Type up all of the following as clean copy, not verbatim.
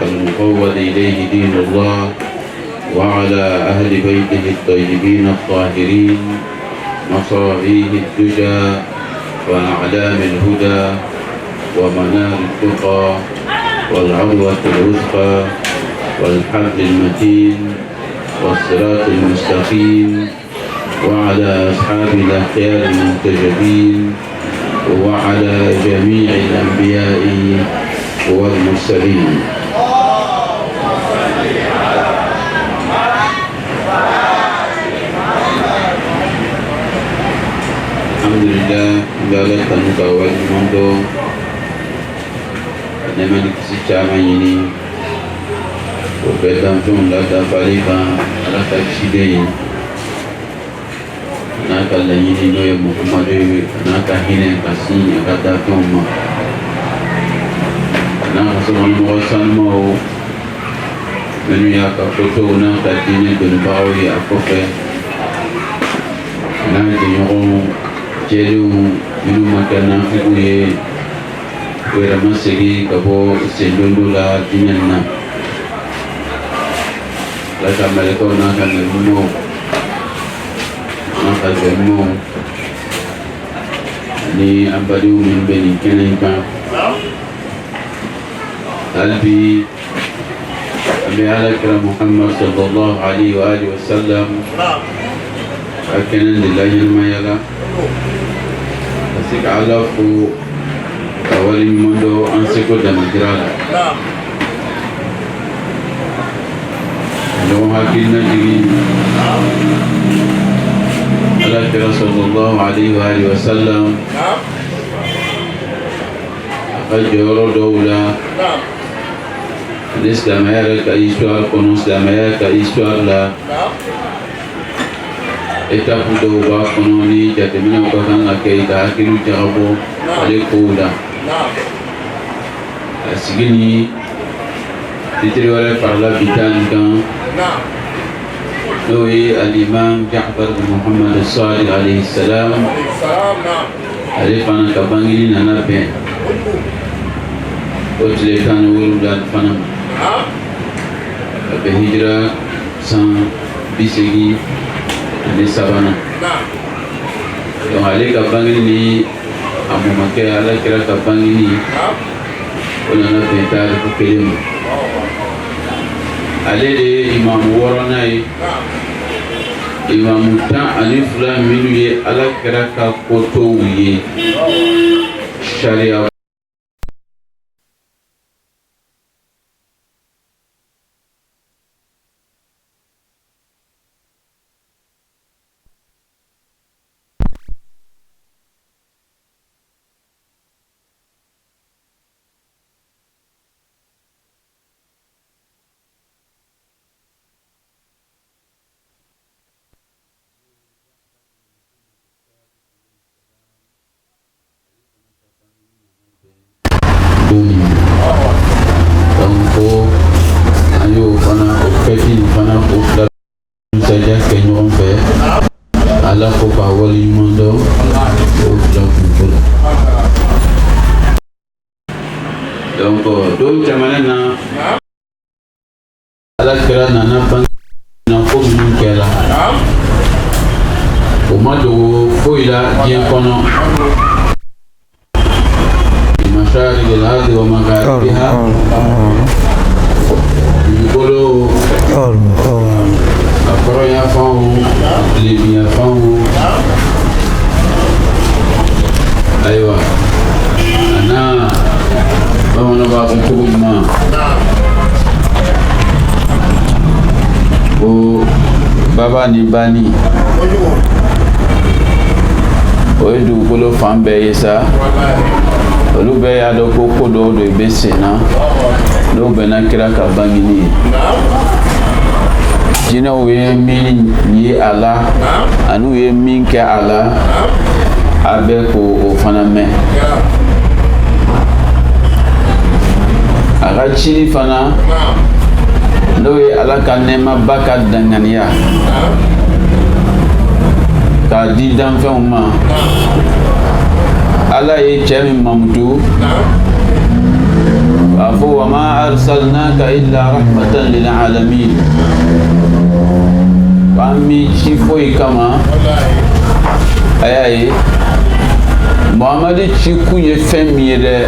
المفوض إليه دين الله وعلى أهل بيته الطيبين الطاهرين مصابيح الدجى وأعلام الهدى ومنار التقى والعروة الوثقى والحبل المتين والصراط المستقيم وعلى أصحاب الأخيار المنتجبين وعلى جميع الأنبياء والمرسلين. الحمد لله ذلك تنكوى المنطو نمان كسيشاما يني وبدأ فيهم لا تفعليبا على تكشيدين naka laɲini n'o ye Muhamadu ye n'a ka hinɛ ka sin a ka dafɛnw ma n'a ka sokɔnɔmɔgɔ sanumaw minnu y'a ka kotow n'a ka diinɛ dɔnnibagaw ye a kɔfɛ n'a jɛɲɔgɔnw jɛlenw minnu ma kɛ nafigiw ye u yɛrɛ ma segin ka bɔ sendondo la diinɛ na Ala ka malikaw n'a ka nabiɲumanw maka jɛmu ni abadiw min bɛ nin kɛnɛ in kan hali bi an bɛ Alakira Muhammad sallallahu alaihi wa alihi wa sallam ka kɛnɛ de laɲɛnamaya la ka se ka Ala fo ka waleɲuman dɔn an seko damatira la ɲɔgɔn hakilina jigin Alakira sallallahu alaihi wa alihi wa sallam a ka jɔyɔrɔ dɔw la ni silamɛya yɛrɛ ka histoire kɔnɔ silamɛya ka histoire la étape dɔw b'a kɔnɔ ni jateminɛw ka kan ka kɛ i ka hakiliw jagabɔ ale kow la a sigi ni fitiri wɛrɛ farala bi ta nin kan n'o ye al-Imam Ja'far bin Muhammad as-Sadiq alayhi salam ale fana ka bangeli nana bɛn o tile 17 fana a bɛ hijira san 87 donc ale ka bangeli ni a mɔmakɛ Alakira ka bangeli o nana bɛn taariku kelen ma ale de ye imamu 6nan ye imamu 12 minnu ye Alakira ka kotow ye sariya Ala ko ka waleɲuman dɔn o fila kunko la donc don tɛmɛnen na Alakira nana bange ko minnu kɛra o ma dogo foyi la diɲɛ kɔnɔ mashariki al-ardi wa magharibiha dugukolo a kɔrɔnya fanw tilebinyan fanw ayiwa a n'a bamananw b'a fɔ cogo ɲuman ko baba ni bani o ye dugukolo fan bɛɛ ye sa olu bɛɛ y'a dɔn ko ko dɔw de bɛ sen na n'o bɛnna kira ka bangeni ye jinɛw ye min ye a la ani u ye min kɛ a la a bɛ k'o fana mɛn a ka cili fana n'o ye Ala ka nɛɛmaba ka danganiya k'a di danfɛnw ma Ala ye cɛ min mamutu Wa ma arsalnaka illa rahmatan lil alamin. Ami chifoi kama ayaye Muhammad chiku ye femire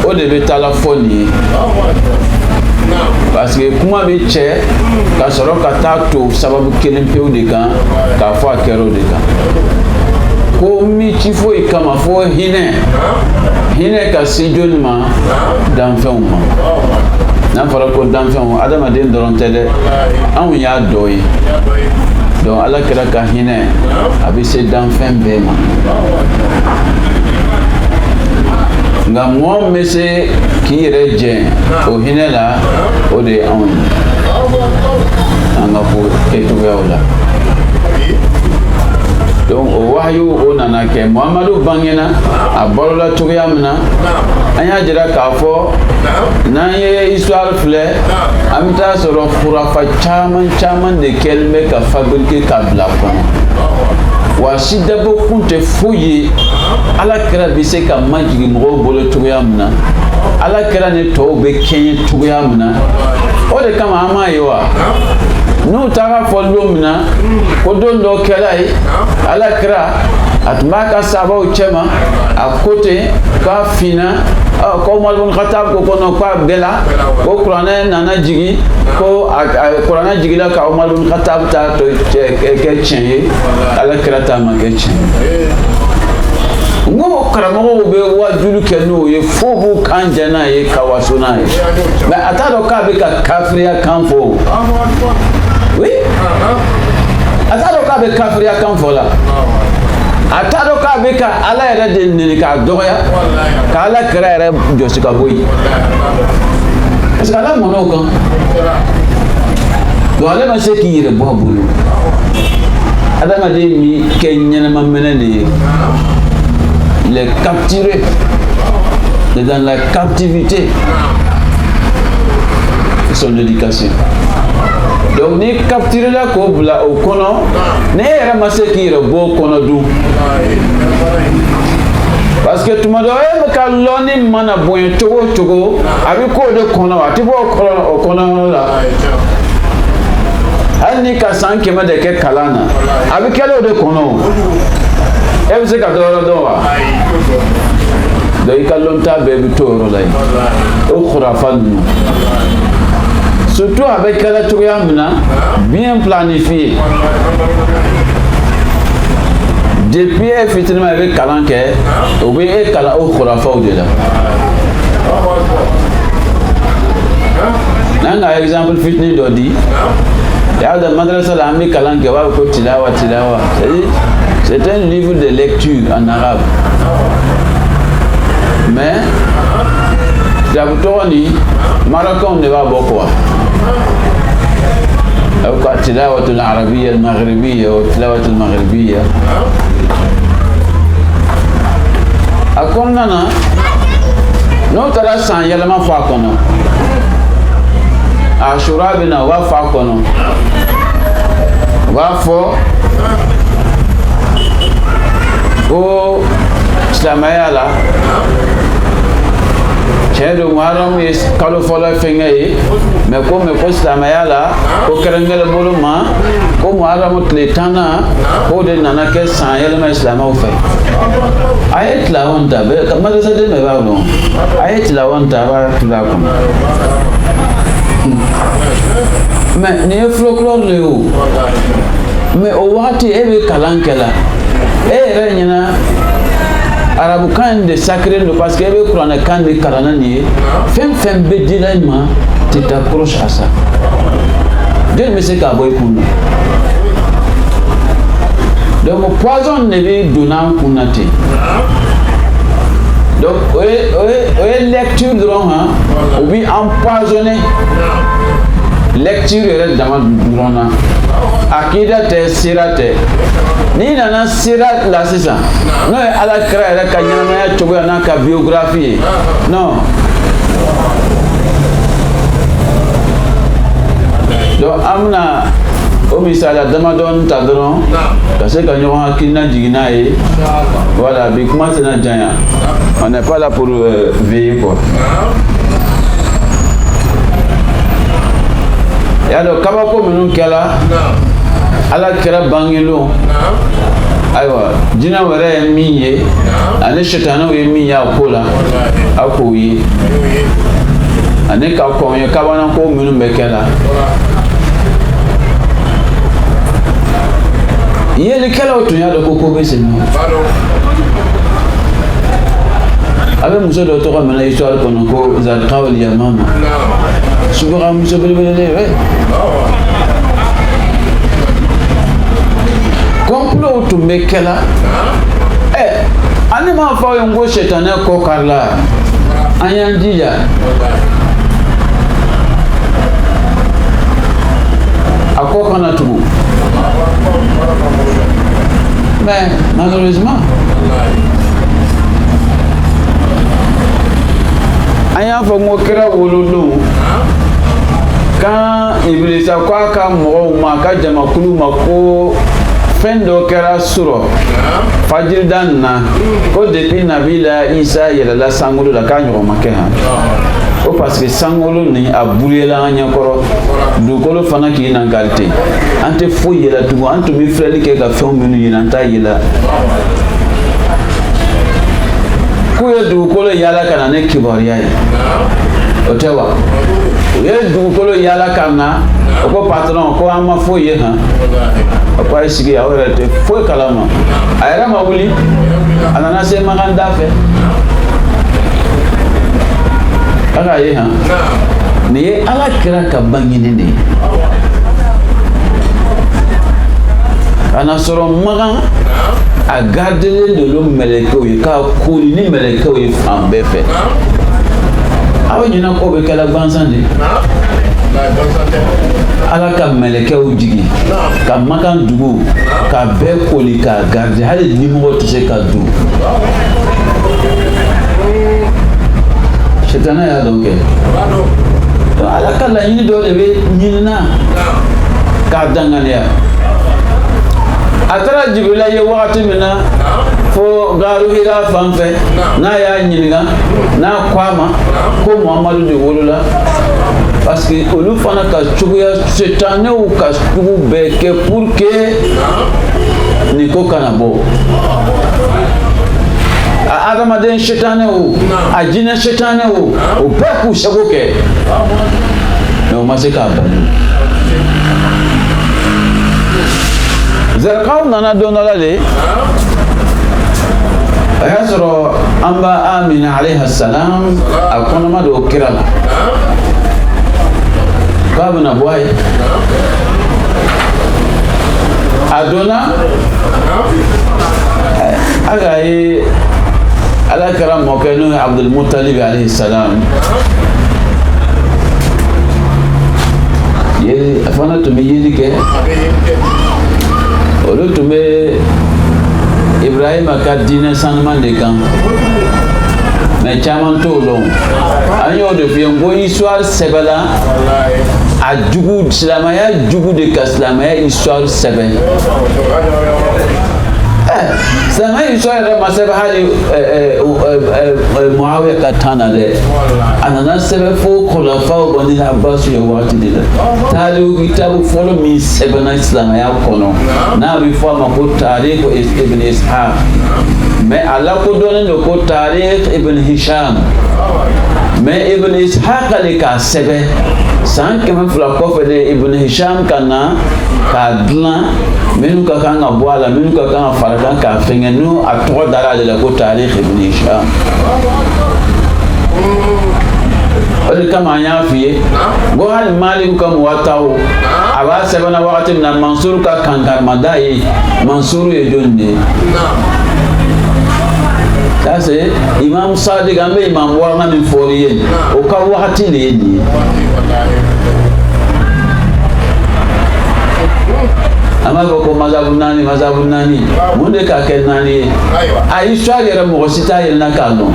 o de be telefoni parce que kuma be che ka soro ka ta to sababu kelen pe o de kan ka fo akero de kan ko mi chifoi kama fo hine ka sijoni ma dan fenma na fara ko dan fenma adama den doron tede an ya doyi donc ala kira ka hinɛ a bɛ se danfɛn bɛɛ ma nka mɔgɔ min bɛ se k'i yɛrɛ jɛ o hinɛ la o de ye anw ye an ka fɔ kɛcogoyaw la donc o wahayu o nana kɛ Muhamadu bangena a balola cogoya min na an y'a jira k'a fɔ n'an ye histoire filɛ an bɛ taa sɔrɔ khurafa caman de kɛlen bɛ ka fabriquer ka bila kɔnɔ wa si dabɔ kun tɛ foyi ye ala kira bɛ se ka majigin mɔgɔw bolo cogoya min na ala kira ni tɔw bɛ kɛɲɛ cogoya min na o de kama an m'a ye wa n'u taara fɔ don min na ko don dɔ kɛra ye ala kira a tun b'a ka sahabaw cɛma a ko ten k'a finna ko Umar ibn Khattab ko non k'a bɛɛ la ko kuranɛ nana jigi ko kuranɛ jigila ka Umar ibn Khattab ta to kɛ tiɲɛ ye ala kira ta ma kɛ tiɲɛ ye n ko karamɔgɔw bɛ wajulu kɛ n'o ye fo b'u kan jɛ n'a ye ka waso n'a ye mais a t'a dɔn k'a bɛ ka kafiriya kan fɔ oui a t'a dɔn k'a bɛ kafiriya kan fɔ la a t'a dɔn k'a bɛ ka ala yɛrɛ de nɛni k'a dɔgɔya ka ala kira yɛrɛ jɔsi ka bɔ yen parce que ala mɔn'o kan donc ale ma se k'i yɛrɛ bɔ a bolo adamaden min kɛ ɲɛnɛma minɛ de ye il est capturé dans la captivité de son éducation. Donc ni capturé la ko bila o kɔnɔ ne yɛrɛ ma se k'i yɛrɛ bɔ o kɔnɔ dun parce que tuma dɔ e bɛ ka lɔnni mana bonya cogo o cogo a bɛ k'o de kɔnɔ a tɛ bɔ o kɔnɔ la hali ni ka san 100 de kɛ kalan na a bɛ kɛlɛ o de kɔnɔ e bɛ se ka dɔ wɛrɛ dɔn wa donc i ka lɔnta bɛɛ bɛ to o yɔrɔ la yen o khurafa ninnu surtout avec la cogoya min na bien planifié depuis e fitininma i bɛ kalan kɛ o bɛ e kalan o khurafaw de la n'an ka exemple fitinin dɔ di y'a dɔn madrasa la an bɛ kalan kɛ u b'a fɔ ko tilawa c'est un livre de lecture en arabe mais jabu tɔgɔ ni marocain de b'a bɔ quoi أو التلاوة العربية المغربية والتلاوة المغربية أكون أنا نو ترى سان يلما فاكونا عاشوراء بنا وفاكونا وفو او إسلامية لا cɛdo muharam ye kalo fɔlɔ fɛngɛ ye mais ko silamɛya la ko kɛrɛnkɛrɛn bolo ma ko muharam tile 10 na ko de nana kɛ san yɛlɛma silamɛw fɛ a ye tilawan ta bɛɛ madrasaden bɛɛ b'a dɔn a ye tilawan ta a b'a tula kɔnɔ mais nin ye folklore de ye o mais o wagati e bɛ kalan kɛ la e yɛrɛ ɲɛna arabukan de sacré do parce que e bɛ kuranɛkan de kalanna nin ye fɛn bɛ dila i ma tu t'accroches à ça jɔnni bɛ se k'a bɔ i kun na donc poison de bɛ donna an kun na ten donc o ye lecture dɔrɔn han o bɛ empoisonné lecture yɛrɛ dama dɔrɔn na akida tɛ sira tɛ n'i nana sira la sisan n'o ye ala kira yɛrɛ ka ɲɛnamaya cogoya n'a ka biographie ye non donc an bɛna o misaliya damadɔni ta dɔrɔn ka se ka ɲɔgɔn hakilina jigin n'a ye voilà bi kuma tɛna janya on n'est pas là pour veiller quoi ya do kaba ko minun kala ala kira bangelo aywa jina wara minye ane shetana we minya kola akoyi ane ka ko ye kabana ko minun bekela yeli kala o tunya do ko be senu abe muso do to ka mena histoire kono ko Zalqa wal Yamama subra muso belebele complot to mekela ani ma fa yo ngo shetane ko kala anyanjija akoko na tubu mais malheureusement aya fa ngo kira wololo kan iblisa kwa ka mo ma ka jama kulu mako fendo kera suro fajir danna ko depuis nabila Isa yela la sangolo la kanyo makeha o parce que sangolo ni abulela anya koro du kolo fana ki na galte ante fo yela tu antu mi freli ke ga fon menu yina ta yela ko ye du kolo yala kana ne kibariya o tewa ye du kolo yala kana ko patron ko amma fo ye ha apa sigi awara te fo kalama ayra mawuli anana se maganda fe aga ye ha ni ala kira ka bangine ne ana soro magan a garder de l'homme meleko ye ka kuli ni meleko ye fambe fe awo nyina ko be kala bansande ala ka melekɛw jigi ka makan dugu ka bɛɛ koli ka garder hali nimɔgɔ tɛ se ka dun shetana y'a dɔn kɛ ala ka laɲini dɔ de bɛ ɲinina k'a danganiya a taara Jibirila ye wagati min na fo Gaaru Hira fan fɛ n'a y'a ɲininka n'a ko a ma ko Muhamadu de wolola parce que olu fana ka cogoya setanew ka jugu bɛɛ kɛ pour que nin ko kana bɔ a adamaden setanew a jinɛ setanew o bɛɛ k'u sago kɛ mais o ma se k'a bali Zalqaw nana don dɔ la de a y'a sɔrɔ an ba Amina alayha salam a kɔnɔma don kira la k'a bɛna bɔ a ye a donna a ka ye ala kɛra mɔkɛ n'o ye Abdulmutalib alayhi salam a fana tun bɛ yeli kɛ olu tun bɛ Ibrahima ka diinɛ sanuman de kan mais caman t'o dɔn an y'o de f'i ye ko histoire sɛbɛnna a jugu silamɛya jugu de ka silamɛya histoire sɛbɛn silamɛya histoire yɛrɛ ma sɛbɛn hali Muawiya ka temps na dɛ a nana sɛbɛn fo Khulafaw Bani Abbas ye waati de la taariku kitabu fɔlɔ min sɛbɛnna silamɛya kɔnɔ n'a bɛ fɔ a ma ko Tarikh Ibn Ishaq mais a lakodɔnnen don ko Tarikh Ibn Hisham mais Ibn Ishaq de k'a sɛbɛn san 200 kɔfɛ de Ibn Hisham ka na k'a dilan minnu ka kan ka bɔ a la minnu ka kan ka fara kan k'a fɛngɛ n'o a tɔgɔ dara ale la ko Tarikh Ibn Hisham o de kama an y'a f'i ye ko hali Maliku ka Muwattaw a b'a sɛbɛnna wagati min na Mansur ka kankarimada ye Mansur ye jɔn de ye ça c'est Imam Sadiq an bɛ Imam Wanga min fɔli ye o ka wagati de ye nin ye an b'a fɔ ko mazabu naani mun de ka kɛ naani ye a histoire yɛrɛ mɔgɔ si t'a yɛlɛnna k'a dɔn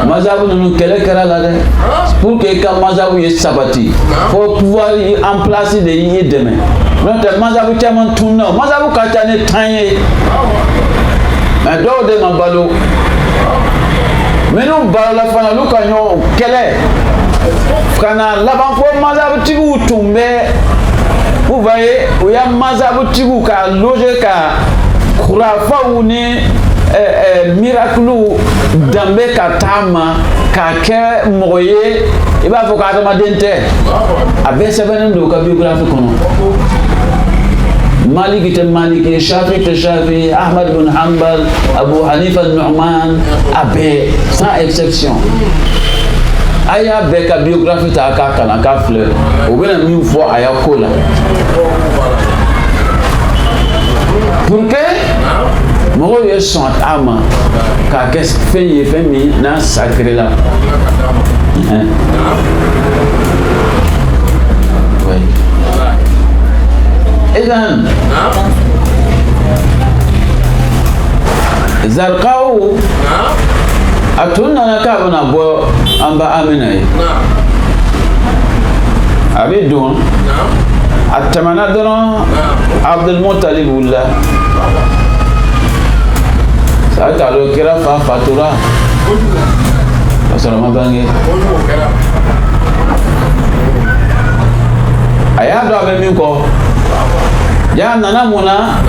mazabu ninnu kɛlɛ kɛra la dɛ pour que i ka mazabu ye sabati fo pouvoir en place de y'i dɛmɛ n'o tɛ mazabu caman tunna o mazabu ka ca ni 10 ye mais dɔw de ma balo minnu balola fana olu ka ɲɔgɔn kɛlɛ kana laban fo mazhabtigu tumbe vous voyez où ya mazhabtigu ka loger ka khurafa ni miracle dambe ka tama ka ke moye e ba fo ka ma dente abe sebenen do ka biographie kono Malik te Maliki, Shafi te Shafi, Ahmad bin Hanbal, Abu Hanifa Nu'man, abe sans exception. Aya be ka biographie ta ka kana ka fleur. O bena mi fo aya kola. Pourquoi mo ye sont ama ka kes fait mi na sacré là. Oui. إذن زرقاو أتونا نكابنا بو أمبا أميني أبيدون أتمنى درون عبد المطلب ولا سأتعلو كرا فاتورا أسرع ما بانجي أيها دعوة منكو ya nana muna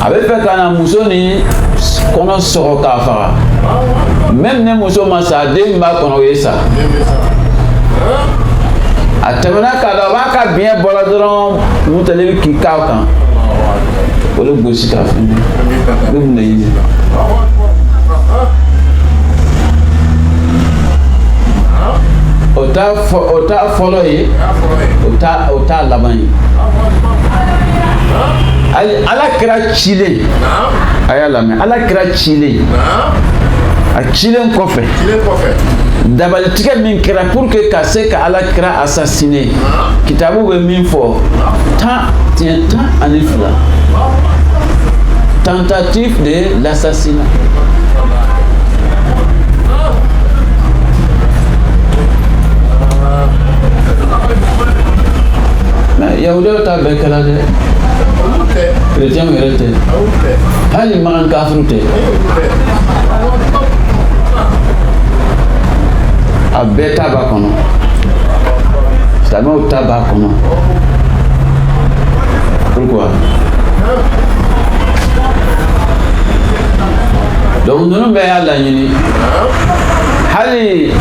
abe fe kana muso ni kono soro ka fara même ne muso ma sa de mba kono yesa atamana ka da ba ka bien bola doron mutale ki ka kan wala gosi ka fi dum ne yi ota follow yi ota laban yi ala kira chile aya lamɛ ala kira chile a chilen kɔfɛ dabali tigɛ min kɛra pour que ka se ka ala kira assassiné kitabu bɛ min fɔ 10 ani 2 tentative de l'assassinat mais yahudiw ta bɛɛ kɛla dɛ chrétien yɛrɛ tɛ hali magan kafiru tɛ a bɛɛ ta b'a kɔnɔ silamɛw ta b'a kɔnɔ pourquoi donc ninnu bɛɛ y'a laɲini hali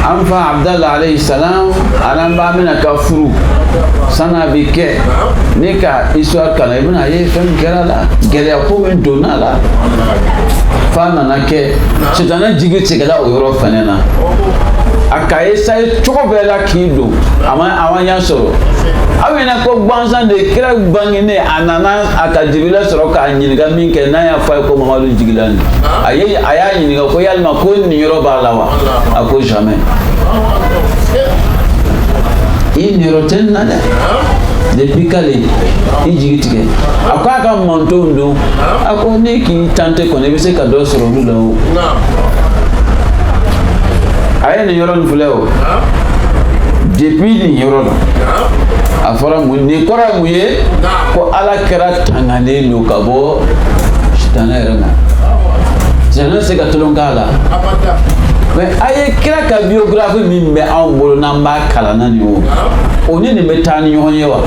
an fa Abdallah alayhi salam anan ba mina ka furu sana bi kɛ ne ka histoire kana i bɛna ye fɛn kɛra la gɛlɛya ko min donna la fa nana kɛ sitanɛ jigi tigɛla o yɔrɔ fɛnɛ na a ka essaye cogo bɛɛ la k'i don a ma ɲɛ sɔrɔ aw ɲɛna ko gansan de kira bangene a nana a ka jibila sɔrɔ k'a ɲininka min kɛ n'a y'a fɔ a ye ko Mamadu jigila nin a y'a ɲininka ko yalima ko nin yɔrɔ b'a la wa a ko jamais i niyɔrɔ tɛ nin na dɛ depuis k'ale i jigi tigɛ a ko a ka mantonw don a ko ne k'i tante kɔni i bɛ se ka dɔ sɔrɔ olu la o a ye nin yɔrɔ nin filɛ o depuis nin yɔrɔ la a fɔra mun nin kɔrɔ ye mun ye ko ala kɛra tanganen don ka bɔ sitanɛ yɛrɛ ma sitanɛ tɛ se ka tolon k'a la mais a ye kira ka biographie min bɛ anw bolo n'an b'a kalan na nin o ni nin bɛ taa ni ɲɔgɔn ye wa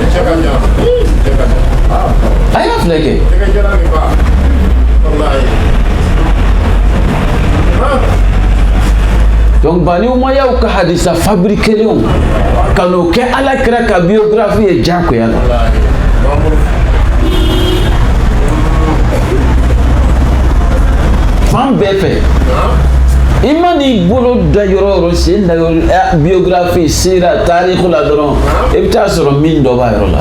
a y'a filɛ kɛ donc Bani Umayyaw ka hadisa fabriquelenw ka n'o kɛ ala kira ka biographie ye diyagoya la fan bɛɛ fɛ i ma n'i bolo da yɔrɔ o yɔrɔ sen da yɔrɔ biographie sira tarikh la dɔrɔn i bɛ taa sɔrɔ min dɔ b'a yɔrɔ la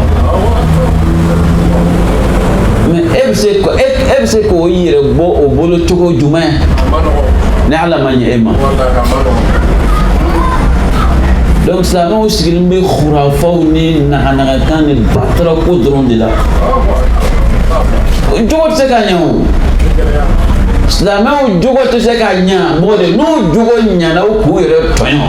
mais e bɛ se k'o yɛrɛ bɔ o bolo cogo jumɛn ni ala ma ɲɛ e ma donc silamɛw sigilen bɛ khurafaw ni naganagakan ni batarako dɔrɔn de la jogo tɛ se ka ɲɛ o silamɛw jogo tɛ se ka ɲɛ mɔgɔ de n'u jogo ɲɛna u k'u yɛrɛ tɔɲɔ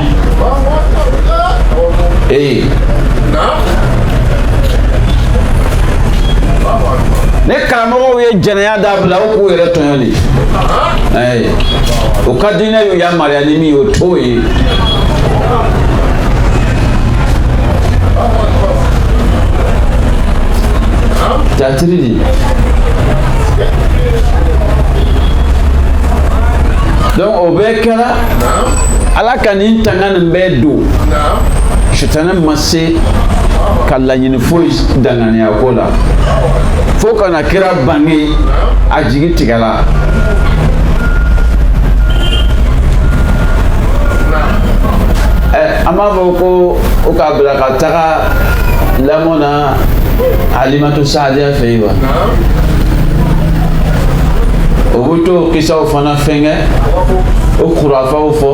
ne karamɔgɔw ye jɛnɛya dabila u k'u yɛrɛ tɔɲɔ de o ka dinɛ y'u yamaruya ni min ye o t'o ye. Jatiri di. Donc o bɛɛ kɛra Ala ka nin tanga nin bɛɛ don Sitana ma se ka laɲini foyi danganiya ko la fo kana kira bange a jigi tigɛla. An b'a fɔ ko o k'a bila ka taga lamɔ na Alimatu Saadiya fɛ yen wa. O bɛ to kisaw fana fɛngɛ o kurafaw fɔ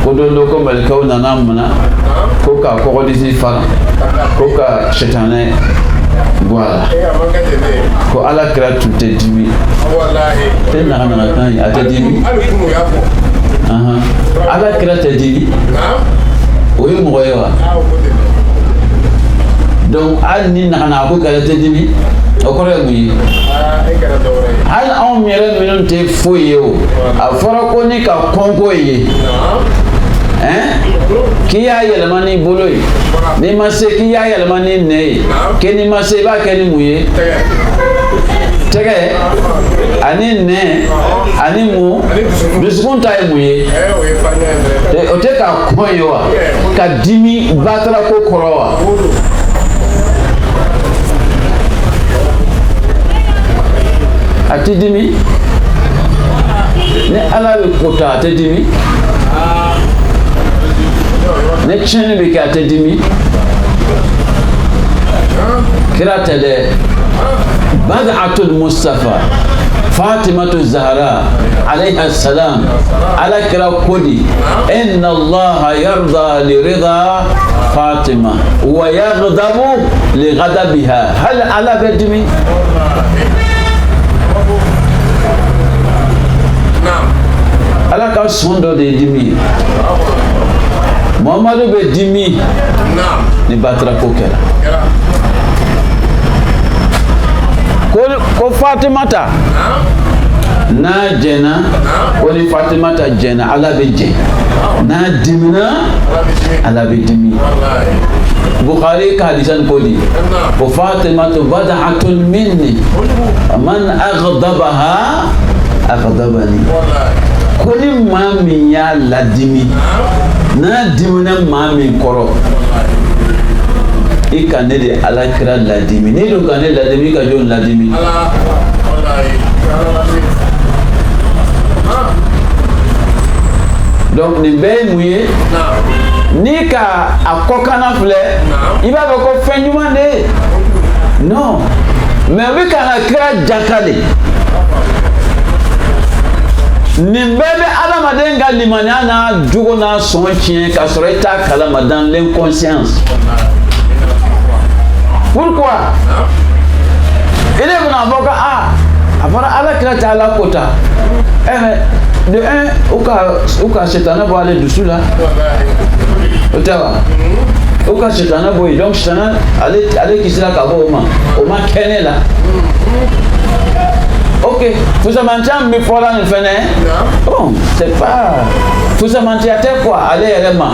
ko don dɔ ko malikaw nana mina ko ka kɔgɔdisi fara ko ka Sitana bɔ a la ko Ala kira tun tɛ dimi tɛ naganaga kan ye a tɛ dimi Ala kira tɛ dimi o ye mɔgɔ ye wa. Donc hali ni naganaga ko kɛra tɛ dimi o kɔrɔ ye mun ye hali anw yɛrɛ minnu tɛ foyi ye o a fɔra ko ni ka kɔnko ye k'i y'a yɛlɛma n'i bolo ye n'i ma se k'i y'a yɛlɛma n'i nɛ ye k'i n'i ma se i b'a kɛ ni mun ye tɛgɛ ani nɛ ani mun dusukun ta ye mun ye o tɛ ka kɔn ye wa ka dimi batara ko kɔrɔ wa. A tɛ dimi ni Ala bɛ ko ta a tɛ dimi ni tiɲɛni bɛ kɛ a tɛ dimi kira tɛ dɛ Bad'atul Mustafa Fatimatu Zahra alayha salam Ala kira ko di inna Allaha yarda li rida Fatima wa yaghdabu li ghadabiha hal Ala bɛ dimi. Ala ka sɔn dɔ de ye dimi ye Muhamadu bɛ dimi ni batara ko kɛra ko Fatimata n'a jɛna ko ni Fatimata jɛna Ala bɛ jɛ n'a dimina Ala bɛ dimi. Bukhari ka hadisan ko di ko Fatimatu bad'atun minni man aghdabaha aghdabani ko ni maa min y'a ladimi n'a dimina maa min kɔrɔ i ka ne de Ala kira ladimi n'i dun ka ne ladimi i ka jɔn ladimi. Donc nin bɛɛ ye mun ye n'i ka a kɔkana filɛ i b'a fɔ ko fɛn ɲuman de ye non mais o bɛ ka na kira jakale. Nin bɛɛ bɛ adamaden ka limaniya n'a jogo n'a sɔn tiɲɛ ka sɔrɔ i t'a kalama dans l'inconscience. Pourquoi? Il est venu fɔ ko a fɔra Ala kira tɛ Ala ko ta mais de un u ka Sitana bɔ ale dusu la o tɛ wa u ka Sitana bɔ yen donc Sitana ale kisira ka bɔ o ma kɛ ne la. Ok, fusamantiya min fɔra nin fɛnɛ bon c'est pas fusamantiya tɛ quoi ale yɛrɛ ma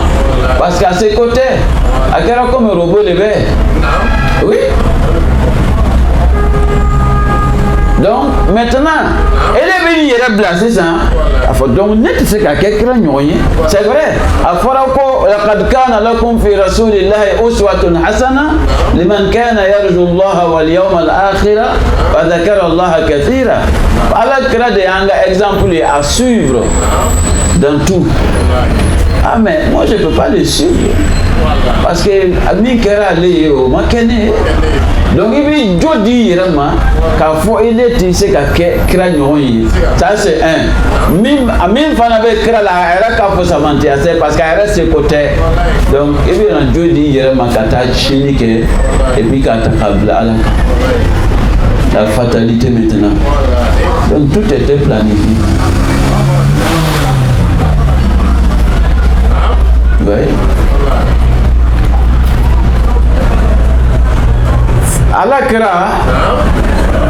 parce que a se ko tɛ a kɛra comme robot de bɛ oui. Donc maintenant ele bɛ nin yɛrɛ bila sisan a fɔ donc ne tɛ se ka kɛ kira ɲɔgɔn ye c'est vrai a fɔra ko laqad kana lakum fi rasulillahi uswatun hasana liman kana yarju Allaha wal yawmal akhira wa dhakara Allaha kathira. Ala kira de y'an ka exemple ye à suivre dans tout. Ah mais moi je peux pas le suivre parce que min kɛra ale ye o ma kɛ ne ye. Donc i b'i jo di i yɛrɛ ma k'a fɔ i ne tɛ se ka kɛ kira ɲɔgɔn ye ça c'est un. Min fana bɛ kira la a yɛrɛ ka fusamantiya c'est parce que a yɛrɛ seko tɛ donc i bɛ na jo di i yɛrɛ ma ka taa tiɲɛni kɛ et puis k'a ta k'a bila Ala kan. La fatalité maintenant. Donc tout était planifié. Oui. Ala kira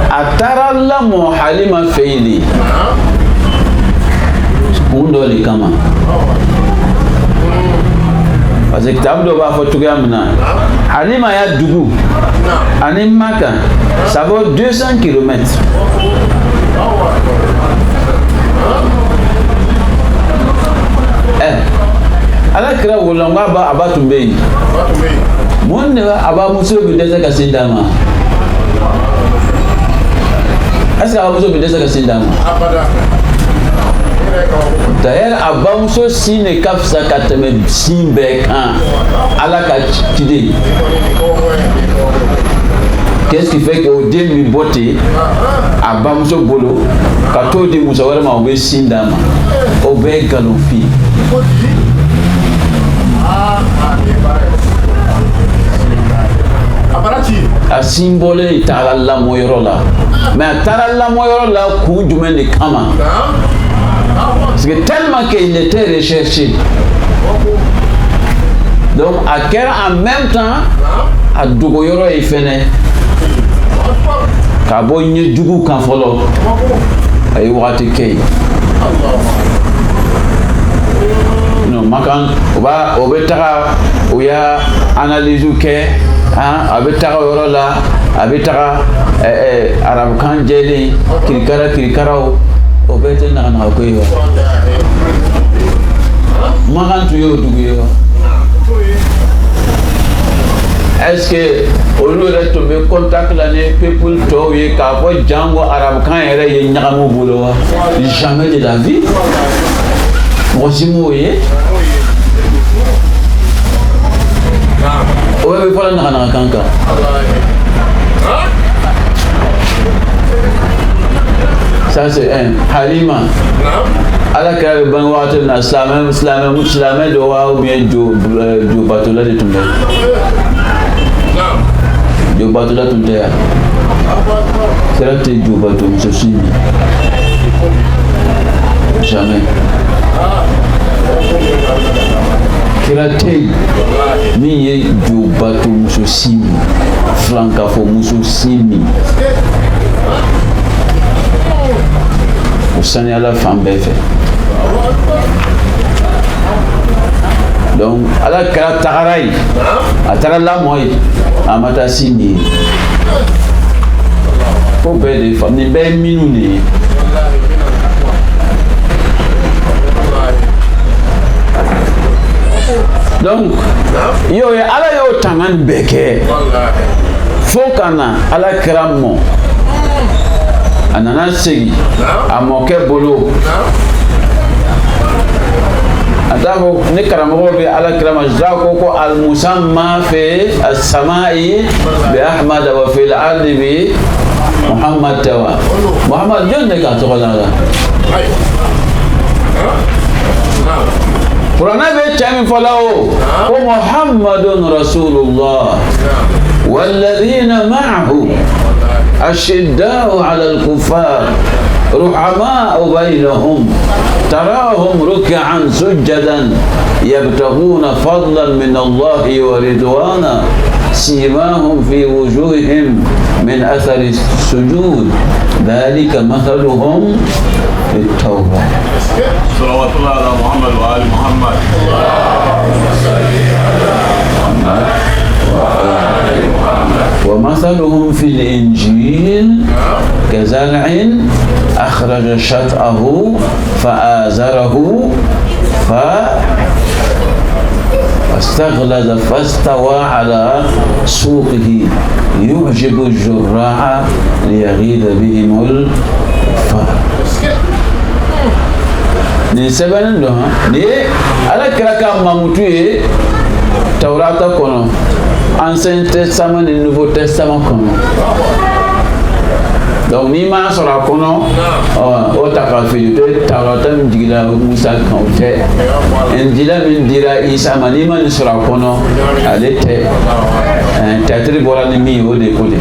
a taara lamɔ Halima fɛ yen de kun dɔ le kama parce que kitabu dɔ b'a fɔ cogoya min na Halima y'a dugu ani Maka ça vaut 200 kilomètres ala kira wolo nga ba aba tun bɛ yen mun de aba muso bɛ dɛsɛ ka sin d'a ma est-ce que aba muso bɛ dɛsɛ ka sin d'a ma d'ailleurs aba muso sin de ka fisa ka tɛmɛ sin bɛɛ kan ala ka ciden qu'est-ce qui fait que o den min bɔ ten a bamuso bolo ka t'o di muso wɛrɛ ma o bɛ sin d'a ma o bɛɛ ye nkalonfin a sin bɔlen taara lamɔyɔrɔ la mais a taara lamɔyɔrɔ la kun jumɛn de kama parce que tellement qu'il était recherché donc a kɛra en même temps a dogoyɔrɔ ye fɛnɛ ka bɔ ɲɛjugu kan fɔlɔ a ye wagati kɛ yen non makan o bɛ taga o y'a analyse kɛ a bɛ taga o yɔrɔ la a bɛ taga arabukan jɛlen kirikaraw o bɛɛ tɛ naganaga ko ye wa makan tun y'o dugu ye wa est-ce que olu yɛrɛ tun bɛ contact la ni people tɔw ye k'a fɔ jango arabukan yɛrɛ ye ɲagamu bolo wa jamais de la vie mɔgɔ si m'o ye o bɛ fɔlɔ naganaga kan kan ça c'est un Halima ala kɛra bɛ bange wagati min na silamɛ dɔ wa ou bien jo batola de tun bɛ jo batola tun tɛ yan kɛra tɛ jo bato muso si min jamais kɛra tɛ yen min ye jo bato muso si min filankafo muso si min o saniyala fan bɛɛ fɛ donc ala kɛra tagara ye a taara lamɔ ye a ma taa si nin ye ko bɛɛ de fa nin bɛɛ ye minnu de ye donc y'o ye ala y'o tangan bɛɛ kɛ fo ka na ala kɛra mɔ a nana segin a mɔkɛ bolo a t'a fɔ ni karamɔgɔ bɛ ala kira ma ja ko almusamma fi as-sama'i bi ahmad wa fil ardi bi muhammad tawa muhammad jɔn de ka tɔgɔ la kuranɛ bɛ cɛ min fɔla o ko muhammadun rasulullah walladhina ma'ahu أشداء على الكفار رحماء بينهم تراهم ركعا سجدا يبتغون فضلا من الله ورضوانا سيماهم في وجوههم من أثر السجود ذلك مثلهم في التوبة صلوات الله على محمد وآل محمد ومثلهم في الإنجيل كزرع أخرج شطأه فآزره فاستغلظ فاستوى على سوقه يعجب الزراع ليغيظ بهم الكفار ni sɛbɛnnen dɔ ni ala kira ka mamutu ye tawrata kɔnɔ ancien testament ni nouveau testament kɔnɔ donc n'i m'a sɔrɔ a kɔnɔ o ta k'a fili o tɛ tawrata min jigila musa kan o tɛ injila min dira isa ma n'i ma nin sɔrɔ a kɔnɔ ale tɛ tɛtiri bɔra ni min ye o de ko de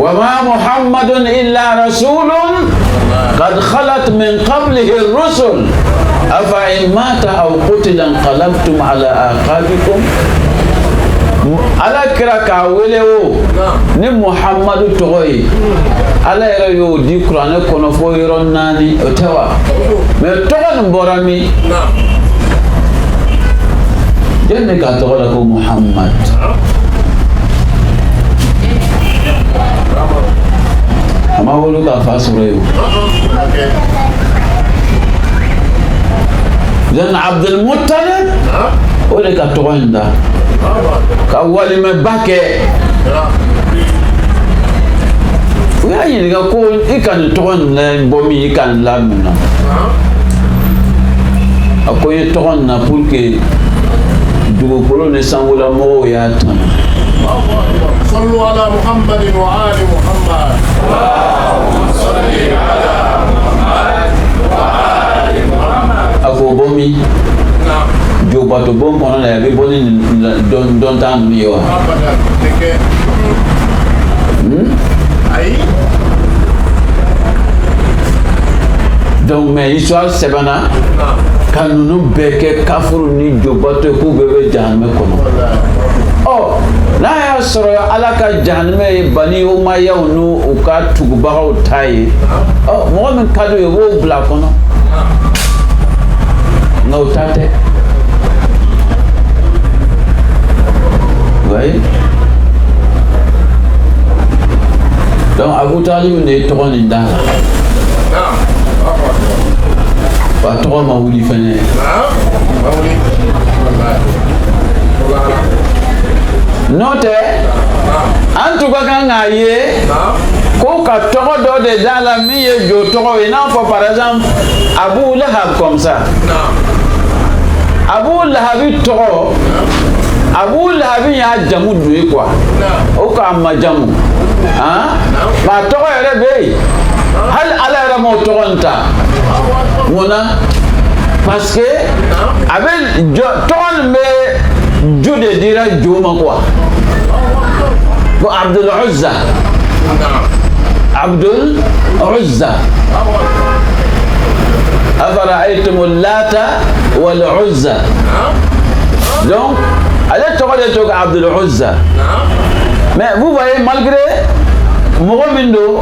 وما محمد إلا رسول قد خلت من قبله الرسل أفإن مات أو قتل انقلبتم على أعقابكم ala kira ka wele o ni Muhammadu togoyi ala yɛrɛ y'o di kuranɛ kɔnɔ fo yɔrɔ 4 o tɛ wa mais tɔgɔ nin bɔra min jɛn ka tɔgɔ la ko Muhammad a ma wolo ka fa sɔrɔ ye jɛn Abdul Muttalib o de ka tɔgɔ in da ka walimɛba kɛ u y'a ɲininka ko i ka nin tɔgɔ nin bɔ min i ka nin la mun na a ko i ye tɔgɔ nin na pour que dugukolo ni sangola mɔgɔw y'a tanu sallu ala Muhammadin wa ali Muhammad salli ala Muhammad wa ali Muhammad a ko bɔ min jobato bon kɔnɔ la a bɛ bɔ ni dɔn ta ninnu ye wa donc mais histoire sɛbɛnna ka ninnu bɛɛ kɛ kafuru ni jobato ye k'u bɛɛ bɛ jahanama kɔnɔ ɔ n'a y'a sɔrɔ ala ka jahanama ye bani umayaw n'u ka tugubagaw ta ye ɔ mɔgɔ min ka d'u ye u b'o bila a kɔnɔ nka o ta tɛ oui donc Abu Talib de ye tɔgɔ nin da wa tɔgɔ ma wuli fɛnɛ n'o tɛ an tun ka kan k'a ye ko ka tɔgɔ dɔ de da la min ye jo tɔgɔ ye i n'a fɔ par exemple Abu Lahab comme ça Abu Lahabi tɔgɔ Abu Lahabi y'a jamu don ye quoi o k'a ma jamu ma tɔgɔ yɛrɛ bɛ yen hali ala yɛrɛ m'o tɔgɔ in ta mun na parce que a bɛ tɔgɔ nin bɛ jo de dira jo ma quoi ko Abdul Uzza Abdul Uzza afara'aytumul Lata wal Uzza donc ale tɔgɔ de to ka Abdul Uzza mais vous voyez malgré mɔgɔ min don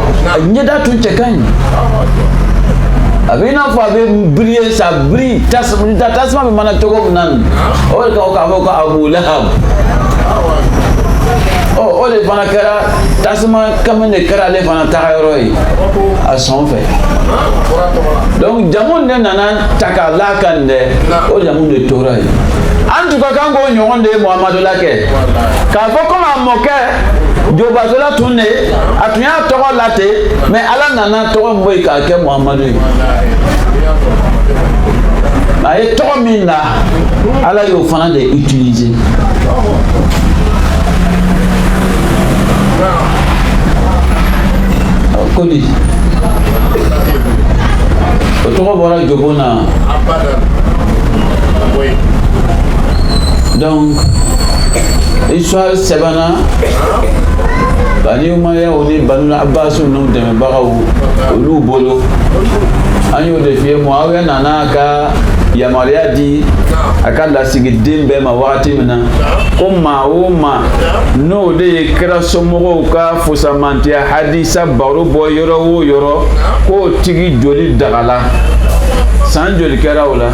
ɲɛda tun cɛ ka ɲi a bɛ i n'a fɔ a bɛ briller ça brille tasuma bɛ mana cogo min na o de k'a fɔ ko Abu Lahab o de fana kɛra tasuma kami de kɛra ale fana taga yɔrɔ ye a sɔn fɛ donc jamu de nana ta k'a lakan dɛ o jamu de tora ye an tun ka kan k'o ɲɔgɔn de ye Muhamadu la kɛ k'a fɔ komi a mɔkɛ jobatola tun de a tun y'a tɔgɔ la ten mais ala nana tɔgɔ min bɔ yen k'a kɛ Muhamadu ye a ye tɔgɔ min na ala y'o fana de utiliser kodi o tɔgɔ bɔra jobo na donc histoire sɛbɛnna bani umayaw ni banu abbasu n'u dɛmɛbagaw olu bolo an y'o de f'i ye Muawiya nana ka yamaruya di a ka lasigiden bɛɛ ma wagati min na ko maa o maa n'o de ye kira somɔgɔw ka fusamantiya hadisa baro bɔ yɔrɔ o yɔrɔ k'o tigi joli dagala san joli kɛra o la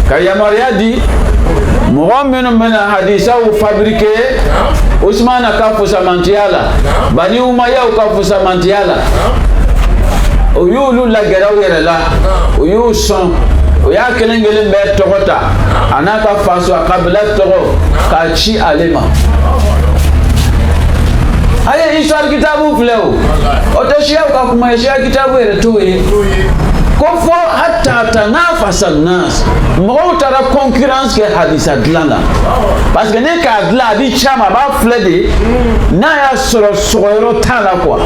ka yamaruya di mɔgɔ minnu bɛna hadisaw fabriquer Usmana ka fusamantiya la Bani Umayyaw ka fusamantiya la o y'olu lagɛrɛ u yɛrɛ la o y'u sɔn o y'a kelen kelen bɛɛ tɔgɔ ta a n'a ka faso a kabila tɔgɔ k'a ci ale ma a ye histoire kitabu filɛ o tɛ siyaw ka kuma ye siya kitabu yɛrɛ t'o ye ko fɔ hatta tanafasa nas mɔgɔw taara concurrence kɛ hadisa dilan na parce que ne k'a dilan a bi caman a b'a filɛ de n'a y'a sɔrɔ sɔgɔyɔrɔ t'a la quoi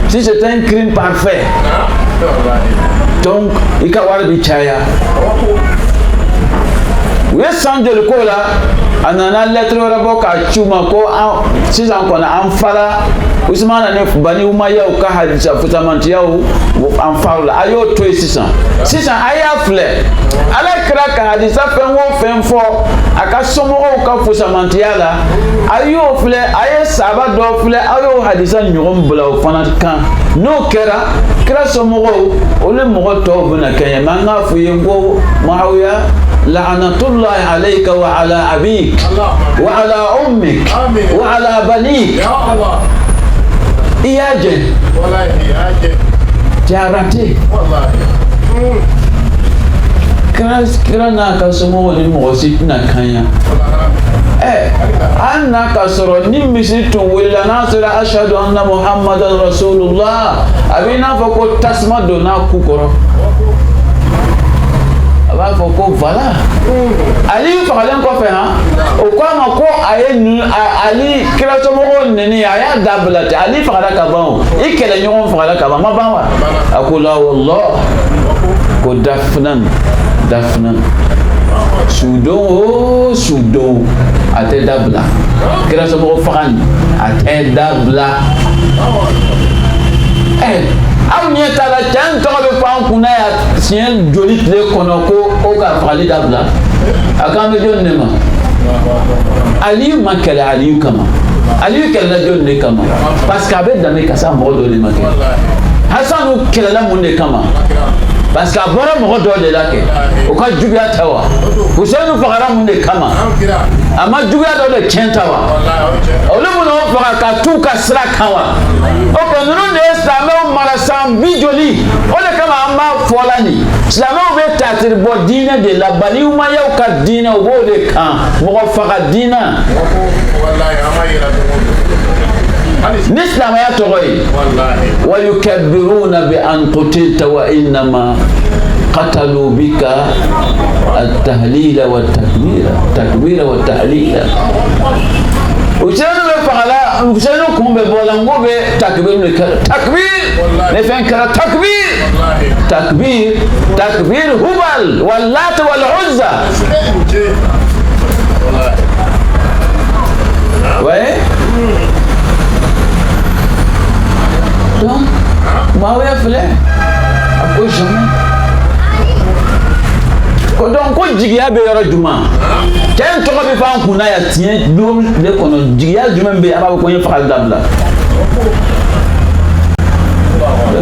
si c'est un crime parfait donc i ka wari bi caya u ye san joli k'o la a nana lettre wɛrɛ bɔ k'a ci u ma ko sisan kɔni an fara Usmana ni Bani Umayyaw ka hadisa fusamantiyaw an fara la a y'o to yen sisan a y'a filɛ Ala kira ka hadisa fɛn o fɛn fɔ a ka somɔgɔw ka fusamantiya la a y'o filɛ a ye sahaba dɔ filɛ a y'o hadisa ɲɔgɔn bila o fana kan n'o kɛra kira somɔgɔw olu mɔgɔ tɔw bɛna kɛ ɲɛ an k'a f'u ye ko Muawiya la'anatullahi alayka wa ala abik wa ala ummik wa ala banik i y'a jɛ jarate kira n'a ka somɔgɔw ni mɔgɔ si tɛna kanya an n'a ka sɔrɔ ni misi tun wulila n'a sera ashhadu anna muhammadan rasulullah a bɛ i n'a fɔ ko tasuma donna ku kɔrɔ a b'a fɔ ko voilà Ali fagalen kɔfɛ o ko a ma ko a ye Ali kira somɔgɔw neni a y'a dabila ten Ali fagala ka ban o i kɛlɛɲɔgɔn fagala ka ban ma ban wa a ko la wallah ko dafnan sudon o sudon a tɛ dabila kira somɔgɔw faga ni a tɛ dabila aw ɲɛ t'a la cɛ in tɔgɔ bɛ fɔ an kunna yan siɲɛ joli tile kɔnɔ ko o ka fagali dabila a k'an bɛ jɔn de ma Aliyu ma kɛlɛ Aliyu kama Aliyu kɛlɛla jɔn de kama parce que a bɛ danbe ka se mɔgɔ dɔ de ma kɛ Hasanu kɛlɛla mun de kama parce que a bɔra mɔgɔ dɔ de la kɛ o ka juguya tɛ wa Husseinu fagara mun de kama a ma juguya dɔ de tiɲɛ ta wa olu minnu faga ka t'u ka sira kan wa o ko ninnu de ye silamɛw mara san 20 joli o de kama an b'a fɔ la nin silamɛw bɛ tatiri bɔ diinɛ de la Bani Umayyaw ka diinɛ o b'o de kan mɔgɔ faga diinɛ ni silamɛya tɔgɔ ye wa yukabbiruna bi an qutilta wa innama qatalu bika at-tahlila wa takbira wa tahlila Usenu bɛ fagala Usenu kun bɛ bɔ la n ko bɛ takbir de kɛra takbir ne fɛn kɛra takbir Hubal wal Lat wal Uzza ouais donc Muawiya filɛ a ko jamais ko donc ko jigiya bɛ yɔrɔ jumɛn cɛ in tɔgɔ bɛ fɔ an kunna yan tiɲɛ don de kɔnɔ jigiya jumɛn bɛ yen a b'a fɔ ko n ye fagali dabila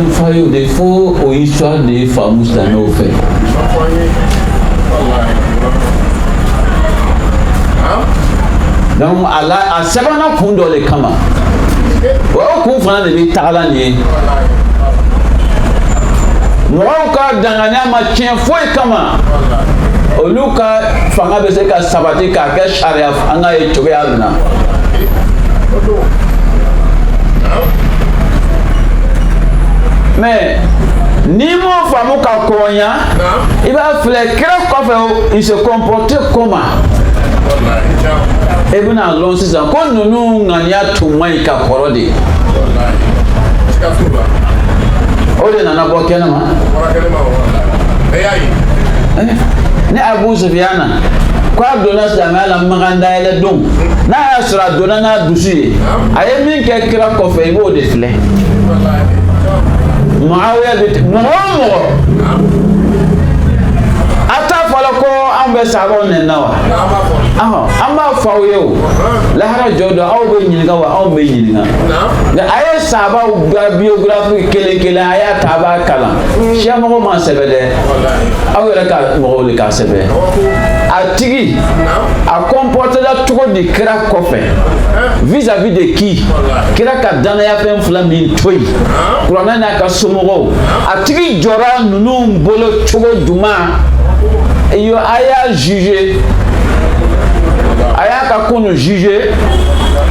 n fa ye o de fo o histoire de faamu silamɛw fɛ donc a sɛbɛnna kun dɔ de kama o kun fana de bɛ tagala nin ye mɔgɔw ka danganiya ma tiɲɛ foyi kama olu ka fanga bɛ se ka sabati k'a kɛ sariya an ka ye cogoya min na mais n'i m'o faamu ka kɔrɔnya i b'a filɛ kira kɔfɛ il se comporte comment e bɛna lɔn sisan ko ninnu ŋaniya tun man ɲi ka kɔrɔ de o de nana bɔ kɛnɛma ni Abu Sufyana ko a donna silamɛya la magan dayɛlɛ don n'a y'a sɔrɔ a donna n'a dusu ye a ye min kɛ kira kɔfɛ i b'o de filɛ Muawiya bɛ mɔgɔ o mɔgɔ a t'a fɔ la ko an bɛ sahabaw nɛnina wa an b'a fɔ aw ye o lahara jɔ don aw bɛ ɲininka wa anw bɛ ɲininka nka a ye sahabaw ka biographie kelen kelen a y'a ta a b'a kalan siya mɔgɔw ma sɛbɛn dɛ aw yɛrɛ ka mɔgɔw de k'a sɛbɛn a tigi a comportera cogo di kira kɔfɛ vis-à-vis de qui kira ka danaya fɛn fila min to yen kuranɛ n'a ka somɔgɔw a tigi jɔra ninnu bolo cogo jumɛn iyo a y'a juger a y'a ka ko nu juger